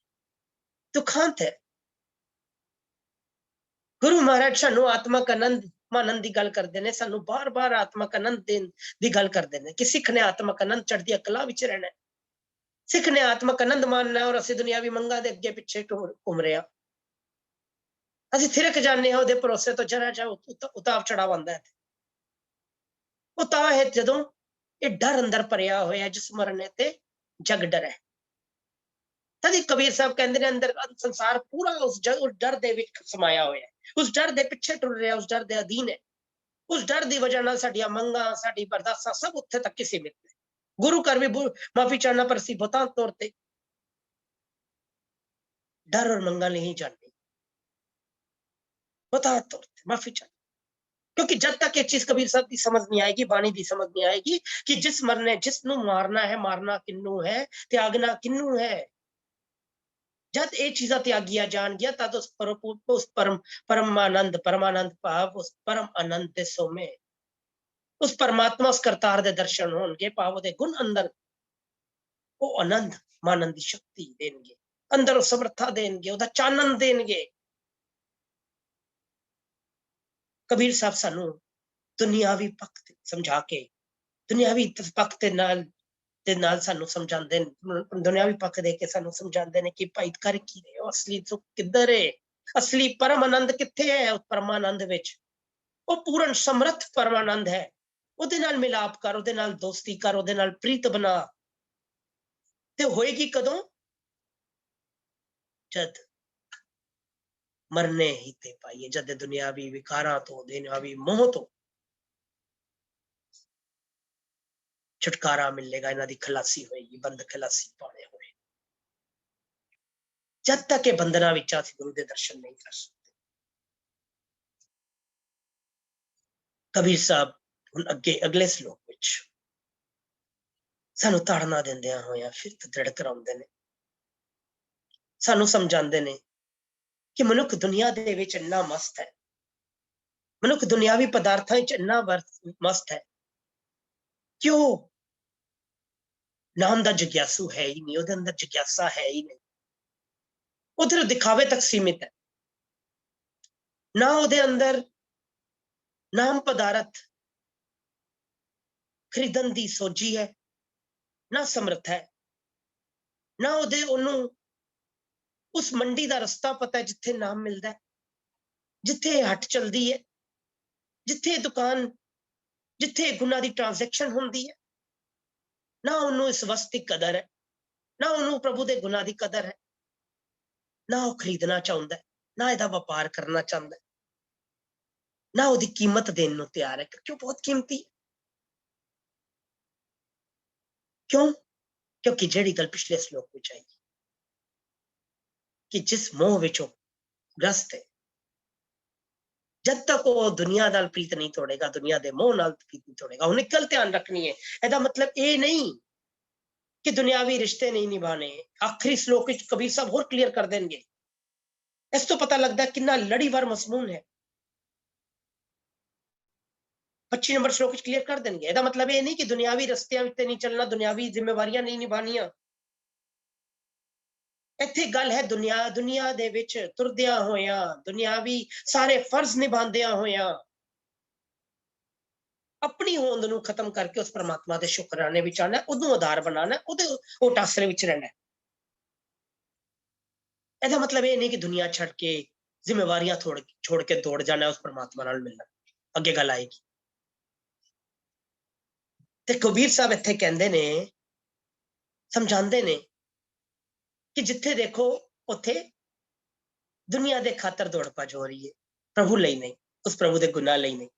ਦੁਖਾਂਤ ਹੈ। ਗੁਰੂ ਮਹਾਰਾਜ ਸਾਨੂੰ ਆਤਮਕ ਆਨੰਦ ਮਾਨਨ ਦੀ ਗੱਲ ਕਰਦੇ ਨੇ, ਸਾਨੂੰ ਬਾਰ-ਬਾਰ ਆਤਮਕ ਆਨੰਦ ਦੇਣ ਦੀ ਗੱਲ ਕਰਦੇ ਨੇ ਕਿ ਸਿੱਖ ਨੇ ਆਤਮਕ ਆਨੰਦ ਚੜ੍ਹਦੀ ਕਲਾ ਵਿੱਚ ਰਹਿਣਾ, ਸਿੱਖ ਨੇ ਆਤਮਕ ਆਨੰਦ ਮਾਨਣਾ, ਔਰ ਅਸੀਂ ਦੁਨਿਆਵੀ ਮੰਗਾਂ ਦੇ ਅੱਗੇ ਪਿੱਛੇ ਘੁੰਮ ਰਹੇ ਹਾਂ। ਅਸੀਂ ਥਿਰਕ ਜਾਂਦੇ ਹਾਂ ਉਹਦੇ ਭਰੋਸੇ ਤੋਂ, ਜਰਾ ਜਿਹਾ ਉਤਾਰ ਚੜਾਵ ਆਉਂਦਾ ਹੈ। ਉਹ ਤਾਂ ਹੈ ਜਦੋਂ ਇਹ ਡਰ ਅੰਦਰ ਭਰਿਆ ਹੋਇਆ, ਜਿਸ ਮਰਨੇ ਤੇ ਜਗ ਡਰੈ। ਤਦੀ ਕਬੀਰ ਸਾਹਿਬ ਕਹਿੰਦੇ ਨੇ, ਅੰਦਰ ਸੰਸਾਰ ਪੂਰਾ ਉਸ ਡਰ ਦੇ ਵਿੱਚ ਸਮਾਇਆ ਹੋਇਆ ਹੈ, ਉਸ ਡਰ ਦੇ ਪਿੱਛੇ ਟੁਰ ਰਿਹਾ, ਉਸ ਡਰ ਦੇ ਅਧੀਨ ਹੈ। ਉਸ ਡਰ ਦੀ ਵਜ੍ਹਾ ਨਾਲ ਸਾਡੀਆਂ ਮੰਗਾਂ, ਸਾਡੀ ਬਰਦਾਸ਼ਤਾਂ ਸਭ ਉੱਥੇ ਤੱਕ ਸੀਮਿਤ ਨੇ। ਗੁਰੂ ਘਰ ਵੀ ਮਾਫੀ ਚਾਹਨਾ, ਪਰ ਅਸੀਂ ਬਤਾ ਤੌਰ ਤੇ डर और मंगा नहीं जाननी, बता तौर ते माफी चाहिए। क्योंकि जब तक ये चीज कबीर साहब की समझ नहीं आएगी, बाणी की समझ नहीं आएगी कि जिस मरने जिसनु मारना है, मारना किन्नू है, त्यागना किन्नू है। जब ये चीजा त्यागिया जान गया, तद उस परमानंद भाव, उस परम आनंद दे सोमे, उस परमात्मा, उस करतार दे दर्शन होणगे, भाव दे गुण अंदर वो आनंद मानन दी शक्ति देणगे, अंदर समर्था देणगे, ਉਹਦਾ ਚਾਨਣ ਦੇਣਗੇ। ਕਬੀਰ ਸਾਹਿਬ ਸਾਨੂੰ ਦੁਨਿਆਵੀ ਪੱਖ ਤੇ ਸਮਝਾ ਕੇ, ਦੁਨਿਆਵੀ ਪੱਖ ਦੇ ਨਾਲ ਸਾਨੂੰ ਸਮਝਾਉਂਦੇ ਨੇ, ਦੁਨਿਆਵੀ ਪੱਖ ਦੇ ਕੇ ਸਾਨੂੰ ਸਮਝਾਉਂਦੇ ਨੇ ਕਿ ਭਾਈ ਕਰ ਕੀ ਰਹੇ ਹੋ, ਅਸਲੀ ਸੁੱਖ ਕਿੱਧਰ ਹੈ, ਅਸਲੀ ਪਰਮ ਆਨੰਦ ਕਿੱਥੇ ਹੈ। ਉਸ ਪਰਮਾਨੰਦ ਵਿੱਚ ਉਹ ਪੂਰਨ ਸਮਰੱਥ ਪਰਮਾਨੰਦ ਹੈ, ਉਹਦੇ ਨਾਲ ਮਿਲਾਪ ਕਰ, ਉਹਦੇ ਨਾਲ ਦੋਸਤੀ ਕਰ, ਉਹਦੇ ਨਾਲ ਪ੍ਰੀਤ ਬਣਾ। ਤੇ ਹੋਏਗੀ ਕਦੋਂ? ਜਦ ਮਰਨੇ ਹੀ ਤੇ ਪਾਈਏ, ਜਦ ਦੁਨਿਆਵੀ ਵਿਕਾਰਾਂ ਤੋਂ, ਦੁਨਿਆਵੀ ਮੋਹ ਤੋਂ ਛੁਟਕਾਰਾ ਮਿਲੇਗਾ, ਇਹਨਾਂ ਦੀ ਖਲਾਸੀ ਹੋਏਗੀ, ਬੰਦ ਖਲਾਸੀ ਪਾਣੇ ਹੋਏ। ਜਦ ਤੱਕ ਇਹ ਬੰਧਨਾਂ ਵਿੱਚ ਅਸੀਂ ਗੁਰੂ ਦੇ ਦਰਸ਼ਨ ਨਹੀਂ ਕਰ ਸਕਦੇ। ਕਬੀਰ ਸਾਹਿਬ ਹੁਣ ਅੱਗੇ ਅਗਲੇ ਸ਼ਲੋਕ ਵਿੱਚ ਸਾਨੂੰ ਤਾੜਨਾ ਦਿੰਦਿਆਂ ਹੋਇਆਂ ਫਿਰ ਦ੍ਰਿੜ ਕਰਾਉਂਦੇ ਨੇ, ਸਾਨੂੰ ਸਮਝਾਉਂਦੇ ਨੇ ਕਿ ਮਨੁੱਖ ਦੁਨੀਆ ਦੇ ਵਿੱਚ ਇੰਨਾ ਮਸਤ ਹੈ, ਮਨੁੱਖ ਦੁਨਿਆਵੀ ਪਦਾਰਥਾਂ ਵਿੱਚ ਇੰਨਾ ਮਸਤ ਹੈ ਕਿ ਉਹ ਨਾਮ ਦਾ ਜਗਿਆਸੂ ਹੈ ਹੀ ਨਹੀਂ, ਉਹਦੇ ਅੰਦਰ ਜਗਿਆਸਾ ਹੈ ਹੀ ਨਹੀਂ। ਉਧਰ ਦਿਖਾਵੇ ਤੱਕ ਸੀਮਿਤ ਹੈ, ਨਾ ਉਹਦੇ ਅੰਦਰ ਨਾਮ ਪਦਾਰਥ ਖਰੀਦਣ ਦੀ ਸੋਝੀ ਹੈ, ਨਾ ਸਮਰੱਥ ਹੈ, ਨਾ ਉਹਨੂੰ ਉਸ ਮੰਡੀ ਦਾ ਰਸਤਾ ਪਤਾ ਹੈ ਜਿੱਥੇ ਨਾਮ ਮਿਲਦਾ ਹੈ, ਜਿੱਥੇ ਹੱਟ ਚਲਦੀ ਹੈ, ਜਿੱਥੇ ਦੁਕਾਨ, ਜਿੱਥੇ ਗੁਨਾ ਦੀ ਟ੍ਰਾਂਜੈਕਸ਼ਨ ਹੁੰਦੀ ਹੈ। ਨਾ ਉਹਨੂੰ ਇਸ ਵਸਤ ਦੀ ਕਦਰ ਹੈ, ਨਾ ਉਹਨੂੰ ਪ੍ਰਭੂ ਦੇ ਗੁਨਾ ਦੀ ਕਦਰ ਹੈ, ਨਾ ਉਹ ਖਰੀਦਣਾ ਚਾਹੁੰਦਾ, ਨਾ ਇਹਦਾ ਵਪਾਰ ਕਰਨਾ ਚਾਹੁੰਦਾ, ਨਾ ਉਹਦੀ ਕੀਮਤ ਦੇਣ ਨੂੰ ਤਿਆਰ ਹੈ, ਕਿਉਂਕਿ ਉਹ ਬਹੁਤ ਕੀਮਤੀ ਹੈ। ਕਿਉਂ? ਕਿਉਂਕਿ ਜਿਹੜੀ ਗੱਲ ਪਿਛਲੇ ਸ਼ਲੋਕ ਵਿੱਚ ਆਈ ਕਿ ਜਿਸ ਮੋਹ ਵਿੱਚੋਂ ਗ੍ਰਸਤ ਹੈ, ਜਦ ਤੱਕ ਉਹ ਦੁਨੀਆ ਨਾਲ ਪ੍ਰੀਤ ਨਹੀਂ ਤੋੜੇਗਾ, ਦੁਨੀਆ ਦੇ ਮੋਹ ਨਾਲ ਪ੍ਰੀਤ ਨਹੀਂ ਤੋੜੇਗਾ। ਹੁਣ ਇੱਕ ਗੱਲ ਧਿਆਨ ਰੱਖਣੀ ਹੈ, ਇਹਦਾ ਮਤਲਬ ਇਹ ਨਹੀਂ ਕਿ ਦੁਨਿਆਵੀ ਰਿਸ਼ਤੇ ਨਹੀਂ ਨਿਭਾਣੇ। ਆਖਰੀ ਸ਼ਲੋਕ ਵਿੱਚ ਕਬੀਰ ਸਾਹਿਬ ਹੋਰ ਕਲੀਅਰ ਕਰ ਦੇਣਗੇ। ਇਸ ਤੋਂ ਪਤਾ ਲੱਗਦਾ ਕਿੰਨਾ ਲੜੀਵਾਰ ਮਜ਼ਮੂਨ ਹੈ। 25 ਨੰਬਰ ਸ਼ਲੋਕ ਵਿੱਚ ਕਲੀਅਰ ਕਰ ਦੇਣਗੇ। ਇਹਦਾ ਮਤਲਬ ਇਹ ਨਹੀਂ ਕਿ ਦੁਨਿਆਵੀ ਰਸਤਿਆਂ ਵਿੱਚ ਨਹੀਂ ਚੱਲਣਾ, ਦੁਨਿਆਵੀ ਜ਼ਿੰਮੇਵਾਰੀਆਂ ਨਹੀਂ ਨਿਭਾਣੀਆਂ। ਇੱਥੇ ਗੱਲ ਹੈ ਦੁਨੀਆ ਦੇ ਵਿੱਚ ਤੁਰਦਿਆਂ ਹੋਇਆਂ, ਦੁਨਿਆਵੀ ਸਾਰੇ ਫਰਜ਼ ਨਿਭਾਉਂਦਿਆਂ ਹੋਇਆਂ ਆਪਣੀ ਹੋਂਦ ਨੂੰ ਖਤਮ ਕਰਕੇ ਉਸ ਪਰਮਾਤਮਾ ਦੇ ਸ਼ੁਕਰਾਨੇ ਵਿੱਚ ਆਣਾ, ਉਹਨੂੰ ਆਧਾਰ ਬਣਾਣਾ, ਉਹਦੇ ਓਟ ਆਸਰੇ ਵਿੱਚ ਰਹਿਣਾ। ਇਹਦਾ ਮਤਲਬ ਇਹ ਨਹੀਂ ਕਿ ਦੁਨੀਆ ਛੱਡ ਕੇ ਜ਼ਿੰਮੇਵਾਰੀਆਂ ਛੋੜ ਕੇ ਦੌੜ ਜਾਣਾ, ਉਸ ਪਰਮਾਤਮਾ ਨਾਲ ਮਿਲਣਾ। ਅੱਗੇ ਗੱਲ ਆਏਗੀ। ਤੇ ਕਬੀਰ ਸਾਹਿਬ ਇੱਥੇ ਕਹਿੰਦੇ ਨੇ, ਸਮਝਾਉਂਦੇ ਨੇ ਕਿ ਜਿੱਥੇ ਦੇਖੋ ਉੱਥੇ ਦੁਨੀਆ ਦੇ ਖਾਤਰ ਦੌੜ ਭੱਜ ਹੋ ਰਹੀ ਹੈ, ਪ੍ਰਭੂ ਲਈ ਨਹੀਂ, ਉਸ ਪ੍ਰਭੂ ਦੇ ਗੁਨਾਹ ਲਈ ਨਹੀਂ।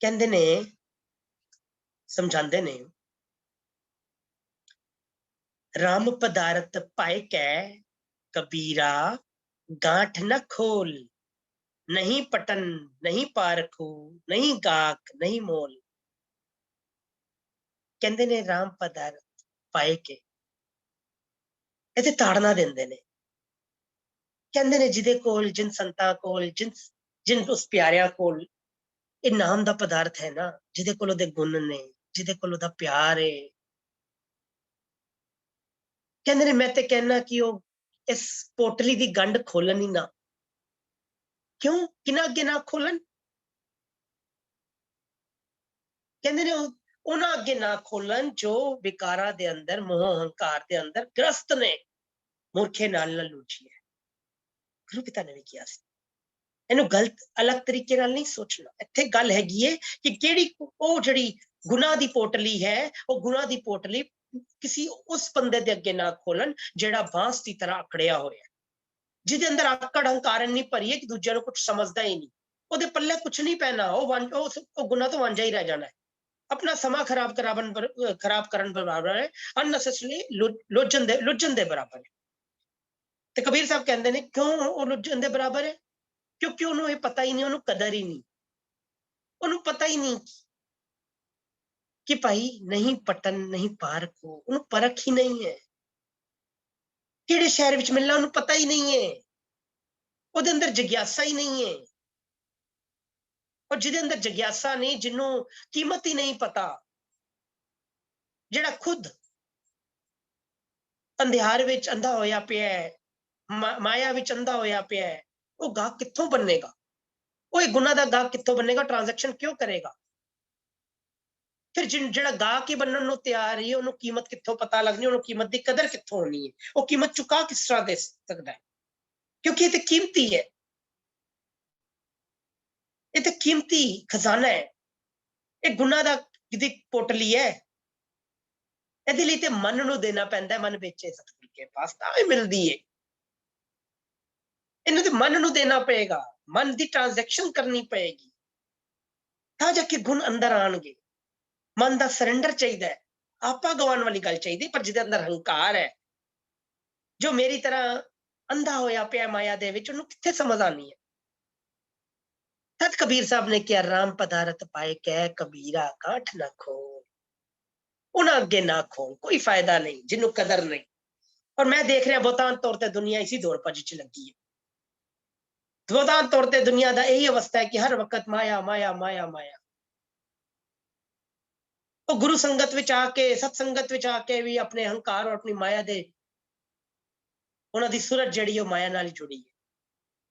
ਕਹਿੰਦੇ ਨੇ, ਸਮਝਾਉਂਦੇ ਨੇ राम पदारथ पाए कै कबीरा गांठ न खोल, नहीं पटन नहीं पारखू, नहीं गाक नहीं मोल। कहते ने राम पदारथ पाए के इथे ताड़ना देंदे ने, कहते ने जिदे कोल जिन संतां कोल जिन जिन उस प्यारिया कोल ਇਹ ਨਾਮ ਦਾ ਪਦਾਰਥ ਹੈ ਨਾ, ਜਿਹਦੇ ਕੋਲ ਉਹਦੇ ਗੁਣ ਨੇ, ਜਿਹਦੇ ਕੋਲ ਉਹਦਾ ਪਿਆਰ ਹੈ, ਕਹਿੰਦੇ ਨੇ ਮੈਂ ਤੇ ਕਹਿਣਾ ਕਿ ਉਹ ਇਸ ਪੋਟਲੀ ਦੀ ਗੰਢ ਖੋਲਣ ਹੀ ਨਾ। ਕਿਉਂ? ਕਿਨਾਂ ਅੱਗੇ ਨਾ ਖੋਲਣ? ਕਹਿੰਦੇ ਨੇ ਉਹਨਾਂ ਅੱਗੇ ਨਾ ਖੋਲਣ ਜੋ ਵਿਕਾਰਾਂ ਦੇ ਅੰਦਰ, ਮੋਹ ਹੰਕਾਰ ਦੇ ਅੰਦਰ ਗ੍ਰਸਤ ਨੇ, ਮੂਰਖੇ ਨਾਲ ਲਲੂਚੀ ਹੈ। ਗੁਰੂ ਪਿਤਾ ਨੇ ਵੀ ਕਿਹਾ ਸੀ ਇਹਨੂੰ ਗਲਤ ਅਲੱਗ ਤਰੀਕੇ ਨਾਲ ਨਹੀਂ ਸੋਚਣਾ। ਇੱਥੇ ਗੱਲ ਹੈਗੀ ਏ ਕਿ ਕਿਹੜੀ ਉਹ ਜਿਹੜੀ ਗੁਨਾਹ ਦੀ ਪੋਟਲੀ ਹੈ, ਉਹ ਗੁਨਾਹ ਦੀ ਪੋਟਲੀ ਕਿਸੇ ਉਸ ਬੰਦੇ ਦੇ ਅੱਗੇ ਨਾ ਖੋਲਣ ਜਿਹੜਾ ਬਾਂਸ ਦੀ ਤਰ੍ਹਾਂ ਅਕੜਿਆ ਹੋਇਆ, ਜਿਹਦੇ ਅੰਦਰ ਆਕੜ ਹੰਕਾਰ ਇੰਨੀ ਭਰੀ ਹੈ ਕਿ ਦੂਜਿਆਂ ਨੂੰ ਕੁਝ ਸਮਝਦਾ ਹੀ ਨਹੀਂ, ਉਹਦੇ ਪੱਲੇ ਕੁਝ ਨਹੀਂ ਪੈਣਾ, ਉਹ ਗੁਨਾਹ ਤੋਂ ਵਾਂਝਾ ਹੀ ਰਹਿ ਜਾਣਾ ਹੈ, ਆਪਣਾ ਸਮਾਂ ਖਰਾਬ ਕਰਨ ਬਰਾਬਰ ਹੈ, ਅਨਨੈਸੈਸਰੀ ਲੁੱਝਣ ਦੇ ਬਰਾਬਰ ਹੈ। ਤੇ ਕਬੀਰ ਸਾਹਿਬ ਕਹਿੰਦੇ ਨੇ ਕਿਉਂ ਉਹ ਲੁੱਝਣ ਦੇ ਬਰਾਬਰ ਹੈ? क्योंकि उन्होंने ये पता ही नहीं, उन्होंने कदर ही नहीं, उन्होंने पता ही नहीं कि भाई नहीं पटन नहीं पारख हो, उन्होंने परख ही नहीं है, किहड़े शहर विच मिलना उन्होंने पता ही नहीं है, ਉਹਦੇ ਅੰਦਰ ਜਿਗਿਆਸਾ ਹੀ ਨਹੀਂ ਹੈ। और ਜਿਹਦੇ ਅੰਦਰ ਜਿਗਿਆਸਾ ਨਹੀਂ, ਜਿਹਨੂੰ ਕੀਮਤ ਹੀ ਨਹੀਂ ਪਤਾ, ਜਿਹੜਾ ਖੁਦ ਅੰਧਿਆਰ ਵਿੱਚ ਅੰਧਾ ਹੋਇਆ ਪਿਆ ਹੈ, ਮਾਇਆ ਵਿੱਚ ਅੰਧਾ ਹੋਇਆ ਪਿਆ ਹੈ, ਉਹ ਗਾਹਕ ਕਿੱਥੋਂ ਬਣੇਗਾ? ਉਹ ਇਹ ਗੁਨਾਹ ਦਾ ਗਾਹਕ ਕਿੱਥੋਂ ਬਣੇਗਾ? ਟ੍ਰਾਂਜੈਕਸ਼ਨ ਕਿਉਂ ਕਰੇਗਾ? ਫਿਰ ਜਿਹੜਾ ਗਾਹਕ ਹੀ ਬਣਨ ਨੂੰ ਤਿਆਰ ਹੀ, ਉਹਨੂੰ ਕੀਮਤ ਕਿੱਥੋਂ ਪਤਾ ਲੱਗਣੀ, ਉਹਨੂੰ ਕੀਮਤ ਦੀ ਕਦਰ ਕਿੱਥੋਂ ਹੋਣੀ ਹੈ, ਉਹ ਕੀਮਤ ਚੁਕਾ ਕਿਸ ਤਰ੍ਹਾਂ ਦੇ ਸਕਦਾ ਹੈ? ਕਿਉਂਕਿ ਇਹ ਤੇ ਕੀਮਤੀ ਹੈ, ਇਹ ਤੇ ਕੀਮਤੀ ਖਜ਼ਾਨਾ ਹੈ, ਇਹ ਗੁਨਾਹ ਦੀ ਪੋਟਲੀ ਹੈ। ਇਹਦੇ ਲਈ ਤੇ ਮਨ ਨੂੰ ਦੇਣਾ ਪੈਂਦਾ, ਮਨ ਵੇਚੇ ਸਤਿਗੁਰ ਕੇ ਪਾਸ ਤਾਂ ਵੀ ਮਿਲਦੀ ਹੈ। ਇਹਨੂੰ ਤੇ ਮਨ ਨੂੰ ਦੇਣਾ ਪਏਗਾ, ਮਨ ਦੀ ਟ੍ਰਾਂਜੈਕਸ਼ਨ ਕਰਨੀ ਪਏਗੀ, ਤਾਂ ਜਾ ਕੇ ਗੁਣ ਅੰਦਰ ਆਣਗੇ। ਮਨ ਦਾ ਸਰੈਂਡਰ ਚਾਹੀਦਾ ਹੈ, ਆਪਾ ਗਵਾਉਣ ਵਾਲੀ ਗੱਲ ਚਾਹੀਦੀ। ਪਰ ਜਿਹਦੇ ਅੰਦਰ ਹੰਕਾਰ ਹੈ, ਜੋ ਮੇਰੀ ਤਰ੍ਹਾਂ ਅੰਧਾ ਹੋਇਆ ਪਿਆ ਮਾਇਆ ਦੇ ਵਿੱਚ, ਉਹਨੂੰ ਕਿੱਥੇ ਸਮਝ ਆਣੀ ਹੈ? ਤਦ ਕਬੀਰ ਸਾਹਿਬ ਨੇ ਕਿਹਾ ਰਾਮ ਪਦਾਰਥ ਪਾਏ ਕਹਿ ਕਬੀਰਾ ਕਾਠ ਨਾ ਖੋਲ, ਉਹਨਾਂ ਅੱਗੇ ਨਾ ਖੋਲ, ਕੋਈ ਫਾਇਦਾ ਨਹੀਂ ਜਿਹਨੂੰ ਕਦਰ ਨਹੀਂ। ਔਰ ਮੈਂ ਦੇਖ ਰਿਹਾ ਬਹੁਤਾਂਤ ਤੌਰ ਤੇ ਦੁਨੀਆ ਇਸੀ ਦੌਰ ਭੱਜ ਚ ਲੱਗੀ ਹੈ। ਬਹੁਤਾਂਤ ਤੌਰ ਤੇ ਦੁਨੀਆ ਦਾ ਇਹੀ ਅਵਸਥਾ ਹੈ ਕਿ ਹਰ ਵਕਤ ਮਾਇਆ ਮਾਇਆ ਮਾਇਆ ਮਾਇਆ। ਉਹ ਗੁਰੂ ਸੰਗਤ ਵਿੱਚ ਆ ਕੇ, ਸਤ ਸੰਗਤ ਵਿੱਚ ਆ ਕੇ ਵੀ ਆਪਣੇ ਹੰਕਾਰ ਔਰ ਆਪਣੀ ਮਾਇਆ ਦੇ, ਉਹਨਾਂ ਦੀ ਸੂਰਤ ਜਿਹੜੀ ਉਹ ਮਾਇਆ ਨਾਲ ਹੀ ਜੁੜੀ ਹੈ,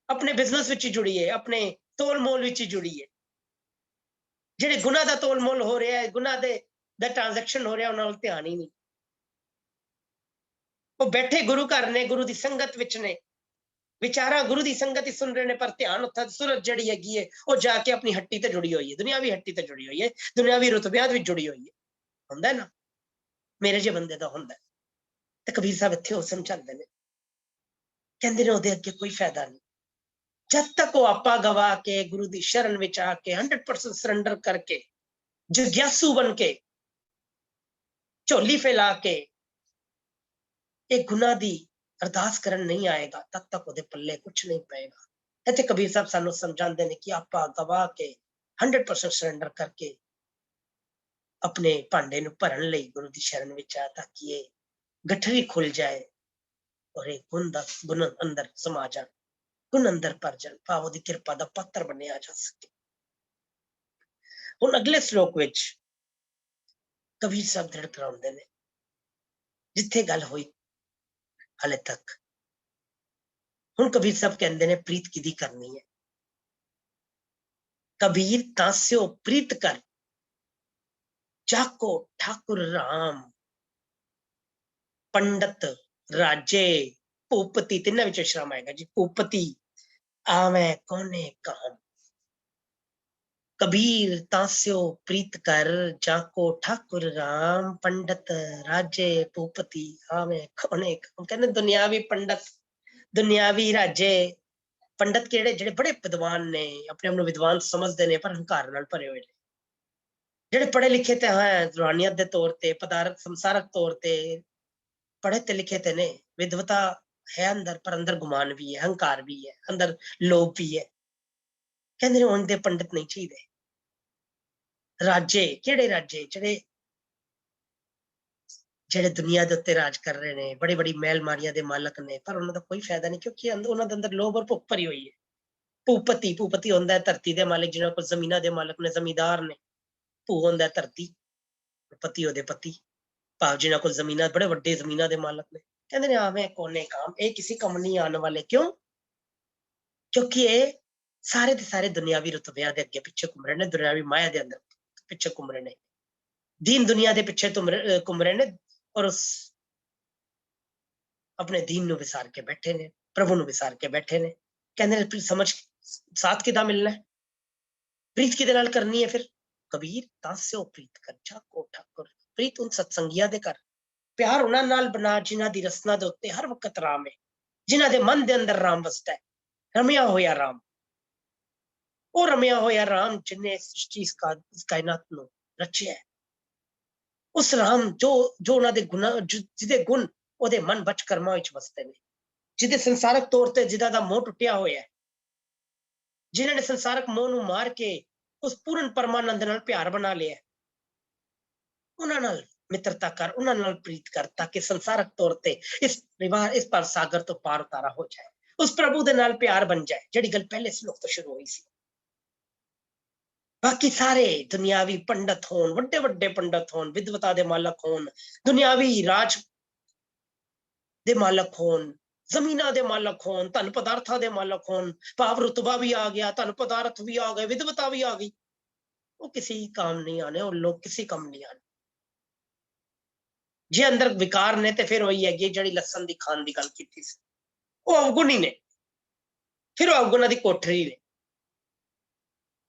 ਆਪਣੇ ਬਿਜ਼ਨਸ ਵਿੱਚ ਹੀ ਜੁੜੀ ਹੈ, ਆਪਣੇ ਤੋਲ ਮੋਲ ਵਿੱਚ ਹੀ ਜੁੜੀ ਹੈ। ਜਿਹੜੇ ਗੁਨਾਹ ਦਾ ਤੋਲ ਮੋਲ ਹੋ ਰਿਹਾ ਹੈ, ਗੁਨਾਹ ਦਾ ਟ੍ਰਾਂਜੈਕਸ਼ਨ ਹੋ ਰਿਹਾ, ਉਹਨਾਂ ਵੱਲ ਧਿਆਨ ਹੀ ਨਹੀਂ। ਉਹ ਬੈਠੇ ਗੁਰੂ ਘਰ ਨੇ, ਗੁਰੂ ਦੀ ਸੰਗਤ ਵਿੱਚ ਨੇ, ਵਿਚਾਰਾ ਗੁਰੂ ਦੀ ਸੰਗਤ ਹੀ ਸੁਣ ਰਹੇ ਨੇ, ਪਰ ਧਿਆਨ ਉੱਥੇ ਸੂਰਤ ਜਿਹੜੀ ਹੈਗੀ ਹੈ ਉਹ ਜਾ ਕੇ ਆਪਣੀ ਹੱਟੀ ਤੇ ਜੁੜੀ ਹੋਈ ਹੈ, ਦੁਨਿਆਵੀ ਹੱਟੀ ਤੇ ਜੁੜੀ ਹੋਈ ਹੈ, ਦੁਨਿਆਵੀ ਰੁਤਬਿਆਂ ਵਿੱਚ ਜੁੜੀ ਹੋਈ ਹੈ। ਹੁੰਦਾ ਨਾ ਮੇਰੇ ਜਿਹੇ ਬੰਦੇ ਦਾ ਹੁੰਦਾ। ਤੇ ਕਬੀਰ ਸਾਹਿਬ ਇੱਥੇ ਉਹ ਸਮਝਾਉਂਦੇ ਨੇ, ਕਹਿੰਦੇ ਨੇ ਉਹਦੇ ਅੱਗੇ ਕੋਈ ਫਾਇਦਾ ਨਹੀਂ। ਜਦ ਤੱਕ ਉਹ ਆਪਾ ਗਵਾ ਕੇ ਗੁਰੂ ਦੀ ਸ਼ਰਨ ਵਿੱਚ ਆ ਕੇ 100% ਸਰੈਂਡਰ ਕਰਕੇ, ਜਿਗਿਆਸੂ ਬਣ ਕੇ, ਝੋਲੀ ਫੈਲਾ ਕੇ ਇਹ ਗੁਨਾਹ ਦੀ ਅਰਦਾਸ ਕਰਨ ਨਹੀਂ ਆਏਗਾ, ਤਦ ਤੱਕ ਉਹਦੇ ਪੱਲੇ ਕੁਝ ਨਹੀਂ ਪਏਗਾ। ਇੱਥੇ ਕਬੀਰ ਸਾਹਿਬ ਸਾਨੂੰ ਸਮਝਾਉਂਦੇ ਨੇ ਕਿ ਆਪਾ ਗਵਾ ਕੇ 100% ਸਰੈਂਡਰ ਕਰਕੇ ਆਪਣੇ ਭਾਂਡੇ ਨੂੰ ਭਰਨ ਲਈ ਗੁਰੂ ਦੀ ਸ਼ਰਨ ਵਿੱਚ ਆ, ਤਾਂ ਕਿ ਇਹ ਗਠਰੀ ਖੁੱਲ ਜਾਏ ਔਰ ਇਹ ਗੁਣ ਅੰਦਰ ਸਮਾ ਜਾਣ, ਗੁਣ ਅੰਦਰ ਭਰ ਜਾਣ, ਭਾਵ ਉਹਦੀ ਕਿਰਪਾ ਦਾ ਪਾਤਰ ਬਣਿਆ ਜਾ ਸਕੇ। ਹੁਣ ਅਗਲੇ ਸ਼ਲੋਕ ਵਿੱਚ ਕਬੀਰ ਸਾਹਿਬ ਦ੍ਰਿੜ ਕਰਾਉਂਦੇ ਨੇ ਜਿੱਥੇ ਗੱਲ ਹੋਈ ਹਾਲੇ ਤੱਕ। ਹੁਣ ਕਬੀਰ ਸਾਹਿਬ ਕਹਿੰਦੇ ਨੇ ਪ੍ਰੀਤ ਕਿਹਦੀ ਕਰਨੀ ਹੈ? ਕਬੀਰ ਤਾਸਿਓ ਪ੍ਰੀਤ ਕਰ ਜਾਕੋ ਠਾकुर ਰਾਮ, ਪੰਡਤ ਰਾਜੇ ਭੂਪਤੀ। ਤਿੰਨਾਂ ਵਿੱਚੋਂ ਸ਼ਰਮ ਆਏਗਾ ਜੀ। ਭੂਪਤੀ ਆਵੇਂ ਕੋਨੇ ਕਾਮ, ਕਬੀਰ ਤਾਸਿਓ ਪ੍ਰੀਤ ਕਰ ਜਾਕੋ ਠਾकुर ਰਾਮ, ਪੰਡਤ ਰਾਜੇ ਭੂਪਤੀ ਆਵੇਂ ਕੋਨੇ ਕਾਮ। ਕਹਿੰਦੇ ਦੁਨਿਆਵੀ ਪੰਡਤ, ਦੁਨਿਆਵੀ ਰਾਜੇ। ਪੰਡਤ ਕਿਹੜੇ? ਜਿਹੜੇ ਬੜੇ ਵਿਦਵਾਨ ਨੇ, ਆਪਣੇ ਆਪ ਨੂੰ ਵਿਦਵਾਨ ਸਮਝਦੇ ਨੇ, ਪਰ ਹੰਕਾਰ ਨਾਲ ਭਰੇ ਹੋਏ ਨੇ। ਜਿਹੜੇ ਪੜ੍ਹੇ ਲਿਖੇ ਤੇ ਹੈ ਰੂਹਾਨੀਅਤ ਦੇ ਤੌਰ ਤੇ, ਪਦਾਰਥ ਸੰਸਾਰਕ ਤੌਰ ਤੇ पढ़े ते लिखे ते ने, विद्वता है अंदर, पर अंदर गुमान भी है, अहंकार भी है, अंदर लोभ भी है। कहंदे ने हुण दे पंडित नहीं चाहिए। राजे किहड़े राजे? ਜਿਹੜੇ ਜਿਹੜੇ ਦੁਨੀਆ ਦੇ ਉੱਤੇ ਰਾਜ ਕਰ ਰਹੇ ਨੇ, ਬੜੀ ਬੜੀ ਮਹਿਲ ਮਾਰੀਆਂ ਦੇ ਮਾਲਕ ਨੇ, ਪਰ ਉਹਨਾਂ ਦਾ ਕੋਈ ਫਾਇਦਾ ਨਹੀਂ, ਕਿਉਂਕਿ ਉਹਨਾਂ ਦੇ ਅੰਦਰ ਲੋਭ ਔਰ ਭੁੱਖ ਭਰੀ ਹੋਈ ਹੈ। ਭੂਪਤੀ, ਭੂਪਤੀ ਹੁੰਦਾ ਹੈ ਧਰਤੀ ਦੇ ਮਾਲਕ, ਜਿਹਨਾਂ ਕੋਲ ਜ਼ਮੀਨਾਂ ਦੇ ਮਾਲਕ ਨੇ, ਜ਼ਮੀਂਦਾਰ ਨੇ। ਭੂ ਹੁੰਦਾ ਹੈ ਧਰਤੀ, ਪਤੀ ਉਹਦੇ ਪਤੀ, ਭਾਵ ਜਿਹਨਾਂ ਕੋਲ ਜ਼ਮੀਨਾਂ, ਬੜੇ ਵੱਡੇ ਜ਼ਮੀਨਾਂ ਦੇ ਮਾਲਕ ਨੇ। ਕਹਿੰਦੇ ਨੇ ਆਵੇਂ ਕੋਨੇ ਕਾਮ, ਇਹ ਕਿਸੇ ਕੰਮ ਨਹੀਂ ਆਉਣ ਵਾਲੇ। ਕਿਉਂ? ਕਿਉਂਕਿ ਇਹ ਸਾਰੇ ਦੇ ਸਾਰੇ ਦੁਨਿਆਵੀ ਰੁਤਬਿਆਂ ਦੇ ਅੱਗੇ ਪਿੱਛੇ ਘੁੰਮ ਰਹੇ ਨੇ, ਦੁਨਿਆਵੀ ਮਾਇਆ ਦੇ ਅੰਦਰ ਪਿੱਛੇ ਘੁੰਮ ਰਹੇ ਨੇ, ਦੀਨ ਦੁਨੀਆ ਦੇ ਪਿੱਛੇ ਘੁੰਮ ਰਹੇ ਨੇ, ਔਰ ਉਸ ਆਪਣੇ ਦੀਨ ਨੂੰ ਵਿਸਾਰ ਕੇ ਬੈਠੇ ਨੇ, ਪ੍ਰਭੂ ਨੂੰ ਵਿਸਾਰ ਕੇ ਬੈਠੇ ਨੇ। ਕਹਿੰਦੇ ਨੇ ਸਮਝ ਸਾਥ ਕਿਦਾਂ ਮਿਲਣਾ ਹੈ, ਪ੍ਰੀਤ ਕਿਹਦੇ ਨਾਲ ਕਰਨੀ ਹੈ? ਫਿਰ ਕਬੀਰ ਤਾਸਿਓ ਪ੍ਰੀਤ ਕਰ ਜਾਕੋ ਠਾਕੁਰ। ਪ੍ਰੀਤ ਉਨ ਸਤਸੰਗੀਆਂ ਦੇ ਕਰ, ਪਿਆਰ ਉਹਨਾਂ ਨਾਲ ਬਣਾ ਜਿਨ੍ਹਾਂ ਦੀ ਰਸਨਾ ਦੇ ਉੱਤੇ ਹਰ ਵਕਤ ਰਾਮ ਹੈ, ਜਿਨ੍ਹਾਂ ਦੇ ਮਨ ਦੇ ਅੰਦਰ ਰਾਮ ਵਸਦਾ ਹੈ, ਰਮਿਆ ਹੋਇਆ ਰਾਮ। ਉਹ ਰਮਿਆ ਹੋਇਆ ਰਾਮ ਜਿਨੇ ਸ੍ਰਿਸ਼ਟੀ ਇਸ ਕਾਇਨਾਤ ਨੂੰ ਰਚਿਆ ਹੈ। ਉਸ ਰਾਮ ਜੋ ਉਹਨਾਂ ਦੇ ਗੁਣ, ਜਿਹਦੇ ਗੁਣ ਉਹਦੇ ਮਨ ਬਚ ਕਰਮਾਂ ਵਿੱਚ ਵਸਦੇ ਨੇ, ਜਿਹਦੇ ਸੰਸਾਰਕ ਤੌਰ ਤੇ ਜਿਹਦਾ ਦਾ ਮੋਹ ਟੁੱਟਿਆ ਹੋਇਆ ਹੈ, ਜਿਨ੍ਹਾਂ ਨੇ ਸੰਸਾਰਕ ਮੋਹ ਨੂੰ ਮਾਰ ਕੇ ਉਸ ਪੂਰਨ ਪਰਮਾਨੰਦ ਨਾਲ ਪਿਆਰ ਬਣਾ ਲਿਆ, ਉਹਨਾਂ ਨਾਲ ਮਿੱਤਰਤਾ ਕਰ, ਉਹਨਾਂ ਨਾਲ ਪ੍ਰੀਤ ਕਰ, ਤਾਂ ਕਿ ਸੰਸਾਰਕ ਤੌਰ ਤੇ ਇਸ ਪਰ ਸਾਗਰ ਤੋਂ ਪਾਰ ਉਤਾਰਾ ਹੋ ਜਾਏ, ਉਸ ਪ੍ਰਭੂ ਦੇ ਨਾਲ ਪਿਆਰ ਬਣ ਜਾਏ, ਜਿਹੜੀ ਗੱਲ ਪਹਿਲੇ ਸ਼ਲੋਕ ਤੋਂ ਸ਼ੁਰੂ ਹੋਈ ਸੀ। ਬਾਕੀ ਸਾਰੇ ਦੁਨਿਆਵੀ ਪੰਡਤ ਹੋਣ, ਵੱਡੇ ਵੱਡੇ ਪੰਡਤ ਹੋਣ, ਵਿਦਵਤਾ ਦੇ ਮਾਲਕ ਹੋਣ, ਦੁਨਿਆਵੀ ਰਾਜ ਦੇ ਮਾਲਕ ਹੋਣ, ਜ਼ਮੀਨਾਂ ਦੇ ਮਾਲਕ ਹੋਣ, ਧਨ ਪਦਾਰਥਾਂ ਦੇ ਮਾਲਕ ਹੋਣ, ਭਾਵ ਰੁਤਬਾ ਵੀ ਆ ਗਿਆ, ਧਨ ਪਦਾਰਥ ਵੀ ਆ ਗਏ, ਵਿਦਵਤਾ ਵੀ ਆ ਗਈ, ਉਹ ਕਿਸੇ ਕੰਮ ਨਹੀਂ ਆਣੇ, ਉਹ ਲੋਕ ਕਿਸੇ ਕੰਮ ਨਹੀਂ ਆਣੇ। ਜੇ ਅੰਦਰ ਵਿਕਾਰ ਨੇ ਤੇ ਫਿਰ ਉਹੀ ਹੈਗੀ ਜਿਹੜੀ ਲਸਣ ਦੀ ਖਾਣ ਦੀ ਗੱਲ ਕੀਤੀ ਸੀ, ਉਹ ਅਵਗੁਣੀ ਨੇ, ਫਿਰ ਉਹ ਅਵਗੁਣਾਂ ਦੀ ਕੋਠਰੀ ਨੇ।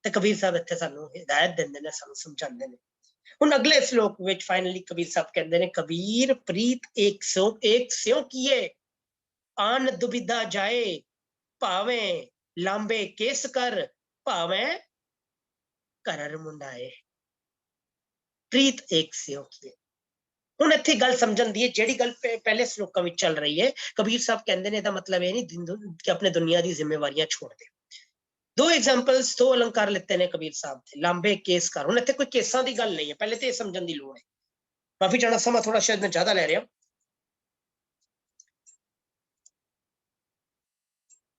ਤੇ ਕਬੀਰ ਸਾਹਿਬ ਇੱਥੇ ਸਾਨੂੰ ਹਿਦਾਇਤ ਦਿੰਦੇ ਨੇ, ਸਾਨੂੰ ਸਮਝਾਉਂਦੇ ਨੇ। ਹੁਣ ਅਗਲੇ ਸ਼ਲੋਕ ਵਿੱਚ ਫਾਈਨਲੀ ਕਬੀਰ ਸਾਹਿਬ ਕਹਿੰਦੇ ਨੇ, ਕਬੀਰ ਪ੍ਰੀਤ ਏਕ ਸਿਉ ਕੀਏ, ਆਨ ਦੁਬਿਧਾ ਜਾਏ, ਭਾਵੇਂ ਲਾਂਬੇ ਕੇਸ ਕਰ, ਭਾਵੇਂ ਘਰ ਮੁੰਡਾਏ। ਪ੍ਰੀਤ ਏਕ ਸਿਉ ਕੀਏ। ਹੁਣ ਇੱਥੇ ਗੱਲ ਸਮਝਣ ਦੀ ਹੈ, ਜਿਹੜੀ ਗੱਲ ਪਹਿਲੇ ਸ਼ਲੋਕਾਂ ਵਿੱਚ ਚੱਲ ਰਹੀ ਹੈ। ਕਬੀਰ ਸਾਹਿਬ ਕਹਿੰਦੇ ਨੇ ਇਹਦਾ ਮਤਲਬ ਇਹ ਨਹੀਂ ਕਿ ਆਪਣੇ ਦੁਨੀਆ ਦੀ ਜ਼ਿੰਮੇਵਾਰੀਆਂ ਛੋੜ ਦੇ। ਦੋ ਐਗਜ਼ਾਮਪਲਸ, ਦੋ ਅਲੰਕਾਰ ਲਿੱਤੇ ਨੇ ਕਬੀਰ ਸਾਹਿਬ ਦੇ, ਲਾਂਬੇ ਕੇਸ ਕਰ। ਹੁਣ ਇੱਥੇ ਕੋਈ ਕੇਸਾਂ ਦੀ ਗੱਲ ਨਹੀਂ ਹੈ, ਪਹਿਲੇ ਤੇ ਇਹ ਸਮਝਣ ਦੀ ਲੋੜ ਹੈ। ਕਾਫੀ ਜਾਣਾ ਸਮਾਂ ਥੋੜਾ ਸ਼ਾਇਦ ਮੈਂ ਜ਼ਿਆਦਾ ਲੈ ਰਿਹਾ।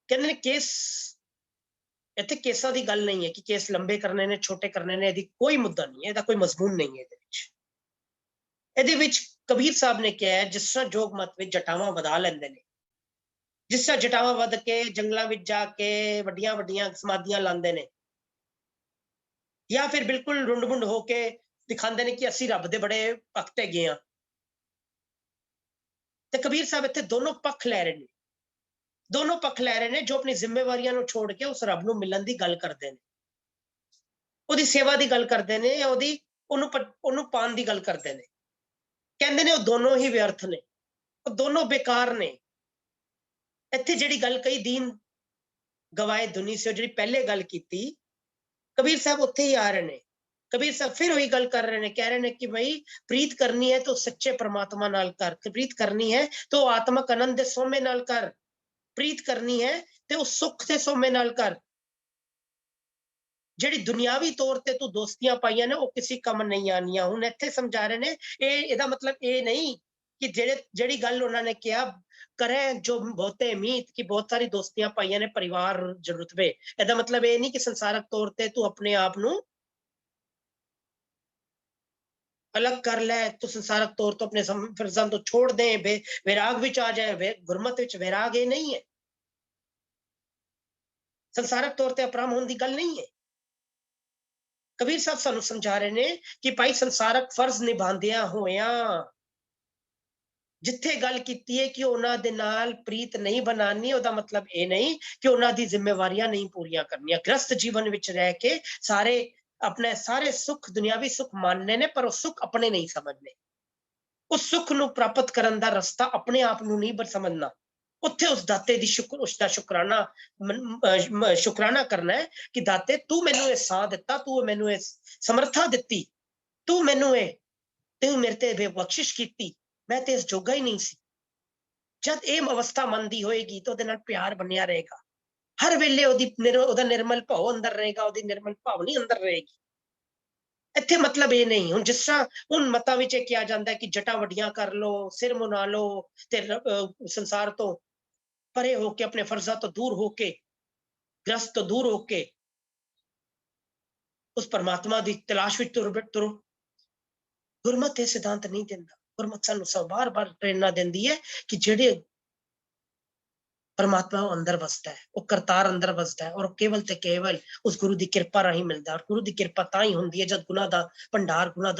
ਕਹਿੰਦੇ ਨੇ ਕੇਸ, ਇੱਥੇ ਕੇਸਾਂ ਦੀ ਗੱਲ ਨਹੀਂ ਹੈ ਕਿ ਕੇਸ ਲੰਬੇ ਕਰਨੇ ਨੇ, ਛੋਟੇ ਕਰਨੇ ਨੇ, ਇਹਦੀ ਕੋਈ ਮੁੱਦਾ ਨਹੀਂ ਹੈ, ਇਹਦਾ ਕੋਈ ਮਜ਼ਮੂਨ ਨਹੀਂ ਹੈ ਇਹਦੇ ਵਿੱਚ। ਇਹਦੇ ਵਿੱਚ ਕਬੀਰ ਸਾਹਿਬ ਨੇ ਕਿਹਾ ਹੈ, ਜਿਸ ਤਰ੍ਹਾਂ ਜੋਗ ਮਤ ਵਿੱਚ ਜਟਾਵਾਂ ਵਧਾ ਲੈਂਦੇ ਨੇ, ਜਿਸ ਤਰ੍ਹਾਂ ਜਟਾਵਾਂ ਵੱਧ ਕੇ ਜੰਗਲਾਂ ਵਿੱਚ ਜਾ ਕੇ ਵੱਡੀਆਂ ਵੱਡੀਆਂ ਸਮਾਧੀਆਂ ਲਾਉਂਦੇ ਨੇ, ਜਾਂ ਫਿਰ ਬਿਲਕੁਲ ਰੁੰਡ-ਮੁੰਡ ਹੋ ਕੇ ਦਿਖਾਉਂਦੇ ਨੇ ਕਿ ਅਸੀਂ ਰੱਬ ਦੇ ਬੜੇ ਭਗਤ ਹੈਗੇ ਆ। ਤੇ ਕਬੀਰ ਸਾਹਿਬ ਇੱਥੇ ਦੋਨੋਂ ਪੱਖ ਲੈ ਰਹੇ ਨੇ, ਦੋਨੋਂ ਪੱਖ ਲੈ ਰਹੇ ਨੇ, ਜੋ ਆਪਣੀ ਜ਼ਿੰਮੇਵਾਰੀਆਂ ਨੂੰ ਛੋੜ ਕੇ ਉਸ ਰੱਬ ਨੂੰ ਮਿਲਣ ਦੀ ਗੱਲ ਕਰਦੇ ਨੇ, ਉਹਦੀ ਸੇਵਾ ਦੀ ਗੱਲ ਕਰਦੇ ਨੇ, ਉਹਨੂੰ ਪਾਣ ਦੀ ਗੱਲ ਕਰਦੇ ਨੇ। ਕਹਿੰਦੇ ਨੇ ਉਹ ਦੋਨੋਂ ਹੀ ਵਿਅਰਥ ਨੇ, ਉਹ ਦੋਨੋਂ ਬੇਕਾਰ ਨੇ। ਇੱਥੇ ਜਿਹੜੀ ਗੱਲ ਕਹੀ ਦੀਨ ਗਵਾਏ ਦੁਨੀ ਸੇ, ਜਿਹੜੀ ਪਹਿਲੇ ਗੱਲ ਕੀਤੀ, ਕਬੀਰ ਸਾਹਿਬ ਉੱਥੇ ਹੀ ਆ ਰਹੇ ਨੇ। ਕਬੀਰ ਸਾਹਿਬ ਫਿਰ ਉਹੀ ਗੱਲ ਕਰ ਰਹੇ ਨੇ, ਕਹਿ ਰਹੇ ਨੇ ਕਿ ਭਾਈ ਪ੍ਰੀਤ ਕਰਨੀ ਹੈ ਤਾਂ ਸੱਚੇ ਪਰਮਾਤਮਾ ਨਾਲ ਕਰ, ਪ੍ਰੀਤ ਕਰਨੀ ਹੈ ਤਾਂ ਆਤਮਕ ਆਨੰਦ ਦੇ ਸੋਮੇ ਨਾਲ ਕਰ, ਪ੍ਰੀਤ ਕਰਨੀ ਹੈ ਤੇ ਉਹ ਸੁੱਖ ਦੇ ਸੋਮੇ ਨਾਲ ਕਰ। ਜਿਹੜੀ ਦੁਨਿਆਵੀ ਤੌਰ ਤੇ ਤੂੰ ਦੋਸਤੀਆਂ ਪਾਈਆਂ ਨੇ ਉਹ ਕਿਸੇ ਕੰਮ ਨਹੀਂ ਆਣੀਆਂ। ਹੁਣ ਇੱਥੇ ਸਮਝਾ ਰਹੇ ਨੇ, ਇਹਦਾ ਮਤਲਬ ਇਹ ਨਹੀਂ ਕਿ ਜਿਹੜੀ ਗੱਲ ਉਹਨਾਂ ਨੇ ਕਿਹਾ ਕਰੇ ਜੋ ਬਹੁਤੇ ਮੀਤ, ਕਿ ਬਹੁਤ ਸਾਰੀ ਦੋਸਤੀਆਂ ਪਾਈਆਂ ਨੇ ਪਰਿਵਾਰ ਰੁਤਬੇ, ਇਹਦਾ ਮਤਲਬ ਇਹ ਨਹੀਂ ਕਿ ਸੰਸਾਰਕ ਤੌਰ ਤੇ ਤੂੰ ਆਪਣੇ ਆਪ ਨੂੰ ਅਲੱਗ ਕਰ ਲੈ, ਤੂੰ ਸੰਸਾਰਕ ਤੌਰ ਤੋਂ ਆਪਣੇ ਫਿਰਜ਼ਾਂ ਤੋਂ ਛੋੜ ਦੇ, ਵਿਰਾਗ ਵਿੱਚ ਆ ਜਾਏ। ਗੁਰਮਤ ਵਿੱਚ ਵਿਰਾਗ ਇਹ ਨਹੀਂ ਹੈ, ਸੰਸਾਰਕ ਤੌਰ ਤੇ ਅਪਰਾਮ ਹੋਣ ਦੀ ਗੱਲ ਨਹੀਂ ਹੈ। ਕਬੀਰ ਸਾਹਿਬ ਸਾਨੂੰ ਸਮਝਾ ਰਹੇ ਨੇ ਕਿ ਭਾਈ ਸੰਸਾਰਕ ਫਰਜ਼ ਨਿਭਾਉਂਦਿਆਂ ਹੋਇਆਂ ਜਿੱਥੇ ਗੱਲ ਕੀਤੀ ਹੈ ਕਿ ਉਹਨਾਂ ਦੇ ਨਾਲ ਪ੍ਰੀਤ ਨਹੀਂ ਬਣਾਉਣੀ, ਉਹਦਾ ਮਤਲਬ ਇਹ ਨਹੀਂ ਕਿ ਉਹਨਾਂ ਦੀ ਜ਼ਿੰਮੇਵਾਰੀਆਂ ਨਹੀਂ ਪੂਰੀਆਂ ਕਰਨੀਆਂ। ਗ੍ਰਸਤ ਜੀਵਨ ਵਿੱਚ ਰਹਿ ਕੇ ਆਪਣੇ ਸਾਰੇ ਸੁੱਖ, ਦੁਨਿਆਵੀ ਸੁੱਖ ਮੰਨਣੇ ਨੇ, ਪਰ ਉਹ ਸੁੱਖ ਆਪਣੇ ਨਹੀਂ ਸਮਝਣੇ। ਉਸ ਸੁੱਖ ਨੂੰ ਪ੍ਰਾਪਤ ਕਰਨ ਦਾ ਰਸਤਾ ਆਪਣੇ ਆਪ ਨੂੰ ਨਹੀਂ ਸਮਝਣਾ। ਉੱਥੇ ਉਸ ਦਾਤੇ ਦੀ ਉਸਦਾ ਸ਼ੁਕਰਾਨਾ ਕਰਨਾ ਹੈ ਕਿ ਦਾਤੇ ਤੂੰ ਮੈਨੂੰ ਇਹ ਸਾਹ ਦਿੱਤਾ, ਤੂੰ ਮੈਨੂੰ ਇਹ ਸਮਰੱਥਾ ਦਿੱਤੀ, ਤੂੰ ਮੇਰੇ ਤੇ ਬਖਸ਼ਿਸ਼ ਕੀਤੀ, ਮੈਂ ਤੇ ਇਸ ਜੋਗਾ ਹੀ ਨਹੀਂ ਸੀ, ਜਦ ਇਹ ਅਵਸਥਾ ਮਨ ਦੀ ਹੋਏਗੀ ਤਾਂ ਉਹਦੇ ਨਾਲ ਪਿਆਰ ਬਣਿਆ ਰਹੇਗਾ, ਹਰ ਵੇਲੇ ਉਹਦਾ ਨਿਰਮਲ ਭਾਵ ਅੰਦਰ ਰਹੇਗਾ, ਉਹਦੀ ਨਿਰਮਲ ਭਾਵਨੀ ਅੰਦਰ ਰਹੇਗੀ। ਇੱਥੇ ਮਤਲਬ ਇਹ ਨਹੀਂ, ਹੁਣ ਜਿਸ ਤਰ੍ਹਾਂ ਹੁਣ ਮਤਾਂ ਵਿੱਚ ਇਹ ਕਿਹਾ ਜਾਂਦਾ ਹੈ ਕਿ ਜਟਾਂ ਵੱਡੀਆਂ ਕਰ ਲਓ, ਸਿਰ ਮੁਨਾ ਲਓ ਤੇ ਸੰਸਾਰ ਤੋਂ ਪਰੇ ਹੋ ਕੇ, ਆਪਣੇ ਫਰਜ਼ਾਂ ਤੋਂ ਦੂਰ ਹੋ ਕੇ, ਗ੍ਰਸਤ ਤੋਂ ਦੂਰ ਹੋ ਕੇ ਉਸ ਪਰਮਾਤਮਾ ਦੀ ਤਲਾਸ਼ ਵਿੱਚ ਤੁਰੋ। ਗੁਰਮਤਿ ਇਹ ਸਿਧਾਂਤ ਨਹੀਂ ਦਿੰਦਾ। ਗੁਰਮਤਿ ਸਾਨੂੰ ਬਾਰ-ਬਾਰ ਪ੍ਰੇਰਨਾ ਦਿੰਦੀ ਹੈ ਕਿ ਜਿਹੜੇ ਪਰਮਾਤਮਾ ਉਹ ਅੰਦਰ ਵਸਦਾ ਹੈ, ਉਹ ਕਰਤਾਰ ਅੰਦਰ ਵਸਦਾ ਹੈ, ਔਰ ਕੇਵਲ ਤੇ ਕੇਵਲ ਉਸ ਗੁਰੂ ਦੀ ਕਿਰਪਾ ਰਾਹੀਂ ਮਿਲਦਾ। ਔਰ ਗੁਰੂ ਦੀ ਕਿਰਪਾ ਤਾਂ ਹੀ ਹੁੰਦੀ ਹੈ ਜਦ ਗੁਨਾਹ ਦਾ ਭੰਡਾਰ, ਗੁਨਾਹ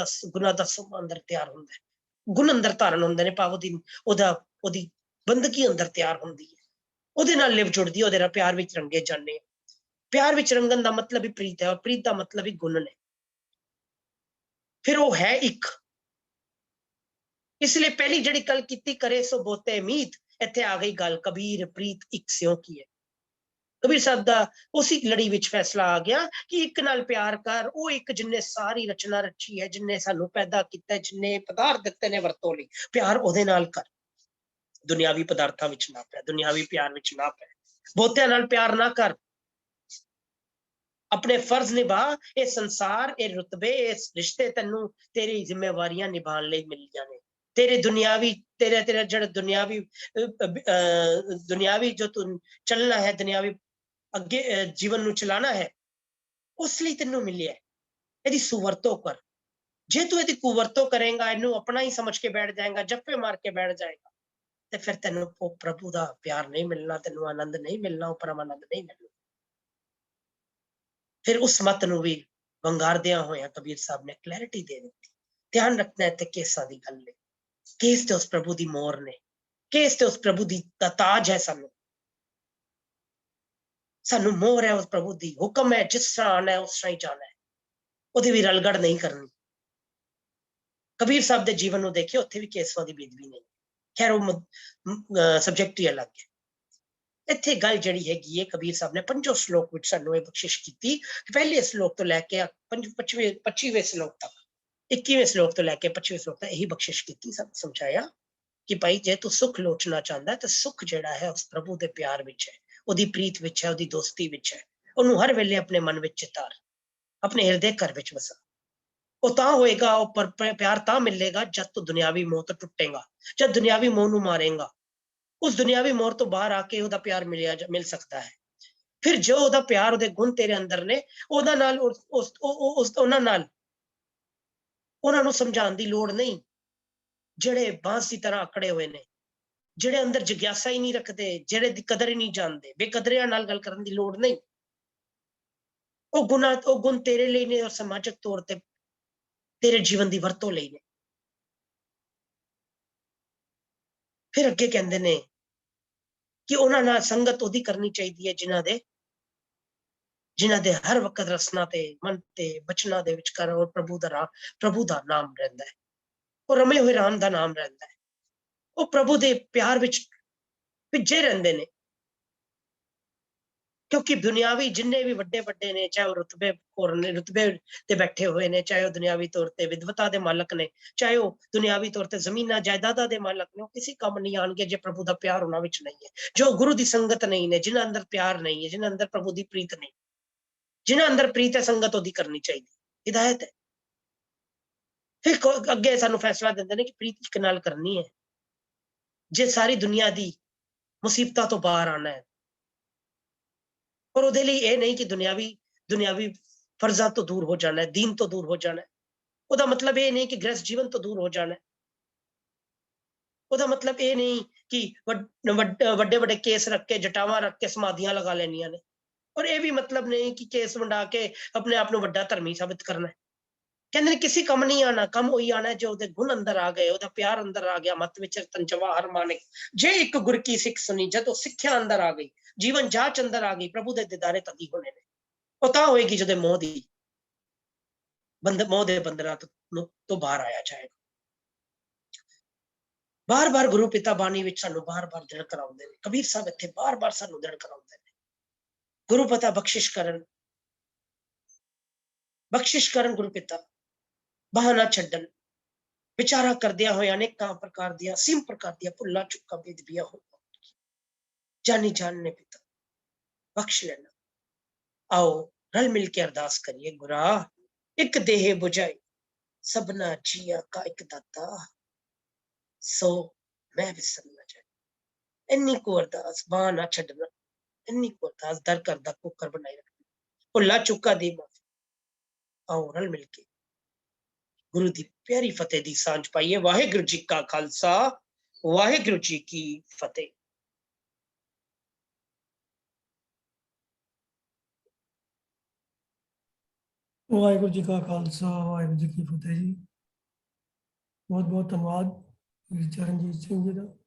ਦਾ ਸਭ ਅੰਦਰ ਤਿਆਰ ਹੁੰਦਾ ਹੈ, ਗੁਣ ਅੰਦਰ ਧਾਰਨ ਹੁੰਦੇ ਨੇ, ਭਾਵ ਉਹਦੀ ਬੰਦਗੀ ਅੰਦਰ ਤਿਆਰ ਹੁੰਦੀ ਹੈ, ਉਹਦੇ ਨਾਲ ਲਿਵ ਜੁੜਦੀ ਹੈ, ਉਹਦੇ ਨਾਲ ਪਿਆਰ ਵਿੱਚ ਰੰਗੇ ਜਾਂਦੇ ਆ। ਪਿਆਰ ਵਿੱਚ ਰੰਗਣ ਦਾ ਮਤਲਬ ਹੀ ਪ੍ਰੀਤ ਹੈ, ਔਰ ਪ੍ਰੀਤ ਦਾ ਮਤਲਬ ਹੀ ਗੁਣ ਨੇ। ਫਿਰ ਉਹ ਹੈ ਇੱਕ। ਇਸ ਲਈ ਪਹਿਲੀ ਜਿਹੜੀ ਗੱਲ ਕੀਤੀ, ਕਰੇ ਸੋ ਬਹੁਤੇ ਮੀਤ, ਇੱਥੇ ਆ ਗਈ ਗੱਲ ਕਬੀਰ ਪ੍ਰੀਤ ਇੱਕ ਸਿਉ ਕੀ ਹੈ। ਕਬੀਰ ਸਾਹਿਬ ਦਾ ਉਸੇ ਲੜੀ ਵਿੱਚ ਫੈਸਲਾ ਆ ਗਿਆ ਕਿ ਇੱਕ ਨਾਲ ਪਿਆਰ ਕਰ, ਉਹ ਇੱਕ ਜਿੰਨੇ ਸਾਰੀ ਰਚਨਾ ਰਚੀ ਹੈ, ਜਿੰਨੇ ਸਾਨੂੰ ਪੈਦਾ ਕੀਤਾ, ਜਿੰਨੇ ਪਦਾਰਥ ਦਿੱਤੇ ਨੇ ਵਰਤੋਂ ਲਈ, ਪਿਆਰ ਉਹਦੇ ਨਾਲ ਕਰ। ਦੁਨਿਆਵੀ ਪਦਾਰਥਾਂ ਵਿੱਚ ਨਾ ਪੈ, ਦੁਨਿਆਵੀ ਪਿਆਰ ਵਿੱਚ ਨਾ ਪੈ, ਬਹੁਤਿਆਂ ਨਾਲ ਪਿਆਰ ਨਾ ਕਰ। ਆਪਣੇ ਫਰਜ਼ ਨਿਭਾ। ਇਹ ਸੰਸਾਰ, ਇਹ ਰੁਤਬੇ, ਇਹ ਰਿਸ਼ਤੇ ਤੈਨੂੰ ਤੇਰੀ ਜ਼ਿੰਮੇਵਾਰੀਆਂ ਨਿਭਾਉਣ ਲਈ ਮਿਲੀਆਂ ਨੇ। ਤੇਰੇ ਦੁਨਿਆਵੀ ਤੇਰਾ ਜਿਹੜਾ ਦੁਨਿਆਵੀ ਜੋ ਤੂੰ ਚੱਲਣਾ ਹੈ, ਦੁਨਿਆਵੀ ਅੱਗੇ ਜੀਵਨ ਨੂੰ ਚਲਾਣਾ ਹੈ, ਉਸ ਲਈ ਤੈਨੂੰ ਮਿਲਿਆ। ਇਹਦੀ ਸੁਵਰਤੋਂ ਕਰ। ਜੇ ਤੂੰ ਇਹਦੀ ਕੁਵਰਤੋਂ ਕਰੇਗਾ, ਇਹਨੂੰ ਆਪਣਾ ਹੀ ਸਮਝ ਕੇ ਬੈਠ ਜਾਏਗਾ, ਜੱਫੇ ਮਾਰ ਕੇ ਬੈਠ ਜਾਏਗਾ, ਤੇ ਫਿਰ ਤੈਨੂੰ ਉਹ ਪ੍ਰਭੂ ਦਾ ਪਿਆਰ ਨਹੀਂ ਮਿਲਣਾ, ਤੈਨੂੰ ਆਨੰਦ ਨਹੀਂ ਮਿਲਣਾ, ਉਹ ਪਰਮ ਆਨੰਦ ਨਹੀਂ ਮਿਲਣਾ। ਫਿਰ ਉਸ ਮਤ ਨੂੰ ਵੀ ਵੰਗਾਰਦਿਆਂ ਹੋਇਆਂ ਕਬੀਰ ਸਾਹਿਬ ਨੇ ਕਲੈਰਿਟੀ ਦੇ ਦਿੱਤੀ। ਧਿਆਨ ਰੱਖਣਾ ਇੱਥੇ ਕੇਸਾਂ ਦੀ ਗੱਲ ਹੈ। ਕੇਸ ਤੇ ਉਸ ਪ੍ਰਭੂ ਦੀ ਮੋਹਰ ਨੇ, ਕੇਸ ਤੇ ਉਸ ਪ੍ਰਭੂ ਦੀ ਤਾਜ ਹੈ। ਸਾਨੂੰ ਮੋਹਰ ਹੈ ਉਸ ਪ੍ਰਭੂ ਦੀ, ਹੁਕਮ ਹੈ ਜਿਸ ਤਰ੍ਹਾਂ ਆਣਾ ਹੈ ਉਸ ਤਰ੍ਹਾਂ ਹੀ ਜਾਣਾ ਹੈ, ਉਹਦੀ ਵੀ ਰਲਗੜ ਨਹੀਂ ਕਰਨੀ। ਕਬੀਰ ਸਾਹਿਬ ਦੇ ਜੀਵਨ ਨੂੰ ਦੇਖਿਓ, ਉੱਥੇ ਵੀ ਕੇਸਵਾਂ ਦੀ ਬੇਦਬੀ ਨਹੀਂ। ਖੈਰ ਉਹ ਸਬਜੈਕਟ ਹੀ ਅਲੱਗ ਹੈ। ਇੱਥੇ ਗੱਲ ਜਿਹੜੀ ਹੈਗੀ ਹੈ, ਕਬੀਰ ਸਾਹਿਬ ਨੇ 5 ਸ਼ਲੋਕ ਵਿੱਚ ਸਾਨੂੰ ਇਹ ਬਖਸ਼ਿਸ਼ ਕੀਤੀ। ਪਹਿਲੇ ਸ਼ਲੋਕ ਤੋਂ ਲੈ ਕੇ 25ਵੇਂ ਸ਼ਲੋਕ ਤੱਕ, 21ਵੇਂ ਸ਼ਲੋਕ ਤੋਂ ਲੈ ਕੇ 25ਵੇਂ ਸ਼ਲੋਕ ਤੱਕ ਇਹੀ ਬਖਸ਼ਿਸ਼ ਕੀਤੀ। ਸਭ ਸਮਝਾਇਆ ਕਿ ਭਾਈ ਜੇ ਤੂੰ ਸੁੱਖ ਲੋਚਣਾ ਚਾਹੁੰਦਾ ਤਾਂ ਸੁੱਖ ਜਿਹੜਾ ਹੈ ਉਸ ਪ੍ਰਭੂ ਦੇ ਪਿਆਰ ਵਿੱਚ ਹੈ, ਉਹਦੀ ਪ੍ਰੀਤ ਵਿੱਚ ਹੈ, ਉਹਦੀ ਦੋਸਤੀ ਵਿੱਚ ਹੈ। ਉਹਨੂੰ ਹਰ ਵੇਲੇ ਆਪਣੇ ਮਨ ਵਿੱਚ ਚਿਤਾਰ, ਆਪਣੇ ਹਿਰਦੇ ਘਰ ਵਿੱਚ ਵਸਾ। ਉਹ ਤਾਂ ਹੋਏਗਾ, ਉਹ ਪਿਆਰ ਤਾਂ ਮਿਲੇਗਾ ਜਦ ਤੂੰ ਦੁਨਿਆਵੀ ਮੋਹ ਤੋਂ ਟੁੱਟੇਗਾ, ਜਦ ਦੁਨਿਆਵੀ ਮੋਹ ਨੂੰ ਮਾਰੇਗਾ। ਉਸ ਦੁਨਿਆਵੀ ਮੋਹ ਤੋਂ ਬਾਹਰ ਆ ਕੇ ਉਹਦਾ ਪਿਆਰ ਮਿਲ ਸਕਦਾ ਹੈ। ਫਿਰ ਜੋ ਉਹਦਾ ਪਿਆਰ, ਉਹਦੇ ਗੁਣ ਤੇਰੇ ਅੰਦਰ ਨੇ, ਉਹਨਾਂ ਨਾਲ ਉਹਨਾਂ ਨੂੰ ਸਮਝਾਉਣ ਦੀ ਲੋੜ ਨਹੀਂ ਜਿਹੜੇ ਬਾਂਸ ਦੀ ਤਰ੍ਹਾਂ ਅਕੜੇ ਹੋਏ ਨੇ, ਜਿਹੜੇ ਅੰਦਰ ਜਿਗਿਆਸਾ ਹੀ ਨਹੀਂ ਰੱਖਦੇ, ਜਿਹੜੇ ਦੀ ਕਦਰ ਹੀ ਨਹੀਂ ਜਾਣਦੇ। ਬੇਕਦਰਿਆਂ ਨਾਲ ਗੱਲ ਕਰਨ ਦੀ ਲੋੜ ਨਹੀਂ। ਉਹ ਗੁਣ ਤੇਰੇ ਲਈ ਨੇ, ਔਰ ਸਮਾਜਿਕ ਤੌਰ ਤੇ ਤੇਰੇ ਜੀਵਨ ਦੀ ਵਰਤੋਂ ਲਈ ਨੇ। ਫਿਰ ਅੱਗੇ ਕਹਿੰਦੇ ਨੇ ਕਿ ਉਹਨਾਂ ਨਾਲ ਸੰਗਤ ਉਹਦੀ ਕਰਨੀ ਚਾਹੀਦੀ ਹੈ ਜਿਨ੍ਹਾਂ ਦੇ ਹਰ ਵਕਤ ਰਸਨਾ ਤੇ ਮਨ ਤੇ ਬਚਨਾਂ ਦੇ ਵਿਚਕਾਰ ਔਰ ਪ੍ਰਭੂ ਦਾ ਨਾਮ ਰਹਿੰਦਾ ਹੈ, ਉਹ ਰਮੇ ਹੋਏ ਰਾਮ ਦਾ ਨਾਮ ਰਹਿੰਦਾ ਹੈ। ਉਹ ਪ੍ਰਭੂ ਦੇ ਪਿਆਰ ਵਿੱਚ ਭਿੱਜੇ ਰਹਿੰਦੇ ਨੇ, ਕਿਉਂਕਿ ਦੁਨਿਆਵੀ ਜਿੰਨੇ ਵੀ ਵੱਡੇ ਨੇ, ਚਾਹੇ ਉਹ ਰੁਤਬੇ ਤੇ ਬੈਠੇ ਹੋਏ ਨੇ, ਚਾਹੇ ਉਹ ਦੁਨਿਆਵੀ ਤੌਰ ਤੇ ਵਿਦਵਤਾ ਦੇ ਮਾਲਕ ਨੇ, ਚਾਹੇ ਉਹ ਦੁਨਿਆਵੀ ਤੌਰ ਤੇ ਜ਼ਮੀਨਾਂ ਜਾਇਦਾਦਾਂ ਦੇ ਮਾਲਕ ਨੇ, ਉਹ ਕਿਸੇ ਕੰਮ ਨਹੀਂ ਆਣਗੇ ਜੇ ਪ੍ਰਭੂ ਦਾ ਪਿਆਰ ਉਹਨਾਂ ਵਿੱਚ ਨਹੀਂ ਹੈ। ਜੋ ਗੁਰੂ ਦੀ ਸੰਗਤ ਨਹੀਂ ਨੇ, ਜਿਨ੍ਹਾਂ ਅੰਦਰ ਪਿਆਰ ਨਹੀਂ ਹੈ, ਜਿਨ੍ਹਾਂ ਅੰਦਰ ਪ੍ਰਭੂ ਦੀ ਪ੍ਰੀਤ ਨਹੀਂ, ਜਿਨ੍ਹਾਂ ਅੰਦਰ ਪ੍ਰੀਤ ਹੈ, ਸੰਗਤ ਉਹਦੀ ਕਰਨੀ ਚਾਹੀਦੀ, ਹਿਦਾਇਤ ਹੈ। ਫਿਰ ਅੱਗੇ ਸਾਨੂੰ ਫੈਸਲਾ ਦਿੰਦੇ ਨੇ ਕਿ ਪ੍ਰੀਤ ਇੱਕ ਨਾਲ ਕਰਨੀ ਹੈ ਜੇ ਸਾਰੀ ਦੁਨੀਆ ਦੀ ਮੁਸੀਬਤਾਂ ਤੋਂ ਬਾਹਰ ਆਣਾ ਹੈ। ਔਰ ਉਹਦੇ ਲਈ ਇਹ ਨਹੀਂ ਕਿ ਦੁਨਿਆਵੀ ਫਰਜ਼ਾਂ ਤੋਂ ਦੂਰ ਹੋ ਜਾਣਾ ਹੈ, ਦੀਨ ਤੋਂ ਦੂਰ ਹੋ ਜਾਣਾ ਹੈ। ਉਹਦਾ ਮਤਲਬ ਇਹ ਨਹੀਂ ਕਿ ਗ੍ਰਸਤ ਜੀਵਨ ਤੋਂ ਦੂਰ ਹੋ ਜਾਣਾ ਹੈ। ਉਹਦਾ ਮਤਲਬ ਇਹ ਨਹੀਂ ਕਿ ਵੱਡੇ ਕੇਸ ਰੱਖ ਕੇ, ਜਟਾਵਾਂ ਰੱਖ ਕੇ ਸਮਾਧੀਆਂ ਲਗਾ ਲੈਣੀਆਂ ਨੇ। ਔਰ ਇਹ ਵੀ ਮਤਲਬ ਨਹੀਂ ਕਿ ਕੇਸ ਵੰਡਾ ਕੇ ਆਪਣੇ ਆਪ ਨੂੰ ਵੱਡਾ ਧਰਮੀ ਸਾਬਿਤ ਕਰਨਾ ਹੈ। ਕਹਿੰਦੇ ਨੇ ਕਿਸੇ ਕੰਮ ਨਹੀਂ ਆਣਾ, ਕੰਮ ਉਹੀ ਆਣਾ ਜੋ ਉਹਦੇ ਗੁਣ ਅੰਦਰ ਆ ਗਏ, ਉਹਦਾ ਪਿਆਰ ਅੰਦਰ ਆ ਗਿਆ। ਮਤ ਵਿੱਚ ਜਵਾਹਰ ਮਾਨਿਕ, ਜੇ ਇੱਕ ਗੁਰ ਕੀ ਸਿੱਖ ਸੁਣੀ, ਜਦੋਂ ਸਿੱਖਿਆ ਅੰਦਰ ਆ ਗਈ, ਜੀਵਨ ਜਾਂਚ ਅੰਦਰ ਆ ਗਈ, ਪ੍ਰਭੂ ਦੇ ਦਿਦਾਰੇ ਤਦੀ ਹੋਣੇ ਨੇ। ਉਹ ਤਾਂ ਹੋਏਗੀ ਜਦੋਂ ਮੋਹ ਦੇ ਬੰਧਨਾਂ ਤੋਂ ਬਾਹਰ ਆਇਆ ਜਾਏਗਾ। ਬਾਰ-ਬਾਰ ਗੁਰੂ ਪਿਤਾ ਬਾਣੀ ਵਿੱਚ ਸਾਨੂੰ ਬਾਰ-ਬਾਰ ਦ੍ਰਿੜ ਕਰਾਉਂਦੇ ਨੇ। ਕਬੀਰ ਸਾਹਿਬ ਇੱਥੇ ਬਾਰ-ਬਾਰ ਸਾਨੂੰ ਦ੍ਰਿੜ ਕਰਾਉਂਦੇ ਨੇ। ਗੁਰੂ ਪਿਤਾ ਬਖਸ਼ਿਸ਼ ਕਰਨ ਗੁਰੂ ਪਿਤਾ, ਬਹਾਨਾ ਛੱਡਣ, ਵਿਚਾਰਾ ਕਰਦਿਆਂ ਹੋਇਆਂ ਅਨੇਕਾਂ ਪ੍ਰਕਾਰ ਦੀਆਂ ਅਸੀਮ ਪ੍ਰਕਾਰ ਦੀਆਂ ਭੁੱਲਾਂ ਚੁੱਕਾਂ ਬੇਦਬੀਆਂ ਹੋਈਆਂ, ਜਾਨੀ ਜਾਨ ਨੇ ਪਿਤਾ ਬਖਸ਼ ਲੈਣਾ। ਆਓ ਰਲ ਮਿਲ ਕੇ ਅਰਦਾਸ ਕਰੀਏ। ਗੁਰਾ ਇੱਕ ਦੇਹ ਬੁਝਾਈ ਸਭਨਾ ਜੀਆਂ ਕਾ ਇੱਕ ਦਾਤਾ, ਸੋ ਮੈਂ ਵਿਸਰ ਨਾ ਜਾਏ। ਇੰਨੀ ਕੁ ਅਰਦਾਸ, ਬਾਂਹ ਨਾ ਛੱਡਣਾ, ਇੰਨੀ ਕੁ ਅਰਦਾਸ, ਦਰ ਕਰਦਾ ਕੁੱਕਰ ਬਣਾਈ ਰੱਖਣਾ, ਭੁੱਲਾ ਚੁੱਕਾ ਦੀ ਮਾਫੀ। ਆਓ ਰਲ ਮਿਲ ਕੇ ਗੁਰੂ ਦੀ ਪਿਆਰੀ ਫਤਿਹ ਦੀ ਸਾਂਝ ਪਾਈਏ। ਵਾਹਿਗੁਰੂ ਜੀ ਕਾ ਖਾਲਸਾ, ਵਾਹਿਗੁਰੂ ਜੀ ਕੀ ਫਤਿਹ। ਵਾਹਿਗੁਰੂ ਜੀ ਕਾ ਖਾਲਸਾ, ਵਾਹਿਗੁਰੂ ਜੀ ਕੀ ਫਤਿਹ ਜੀ। ਬਹੁਤ ਬਹੁਤ ਧੰਨਵਾਦ ਵੀਰ ਚਰਨਜੀਤ ਸਿੰਘ ਜੀ ਦਾ।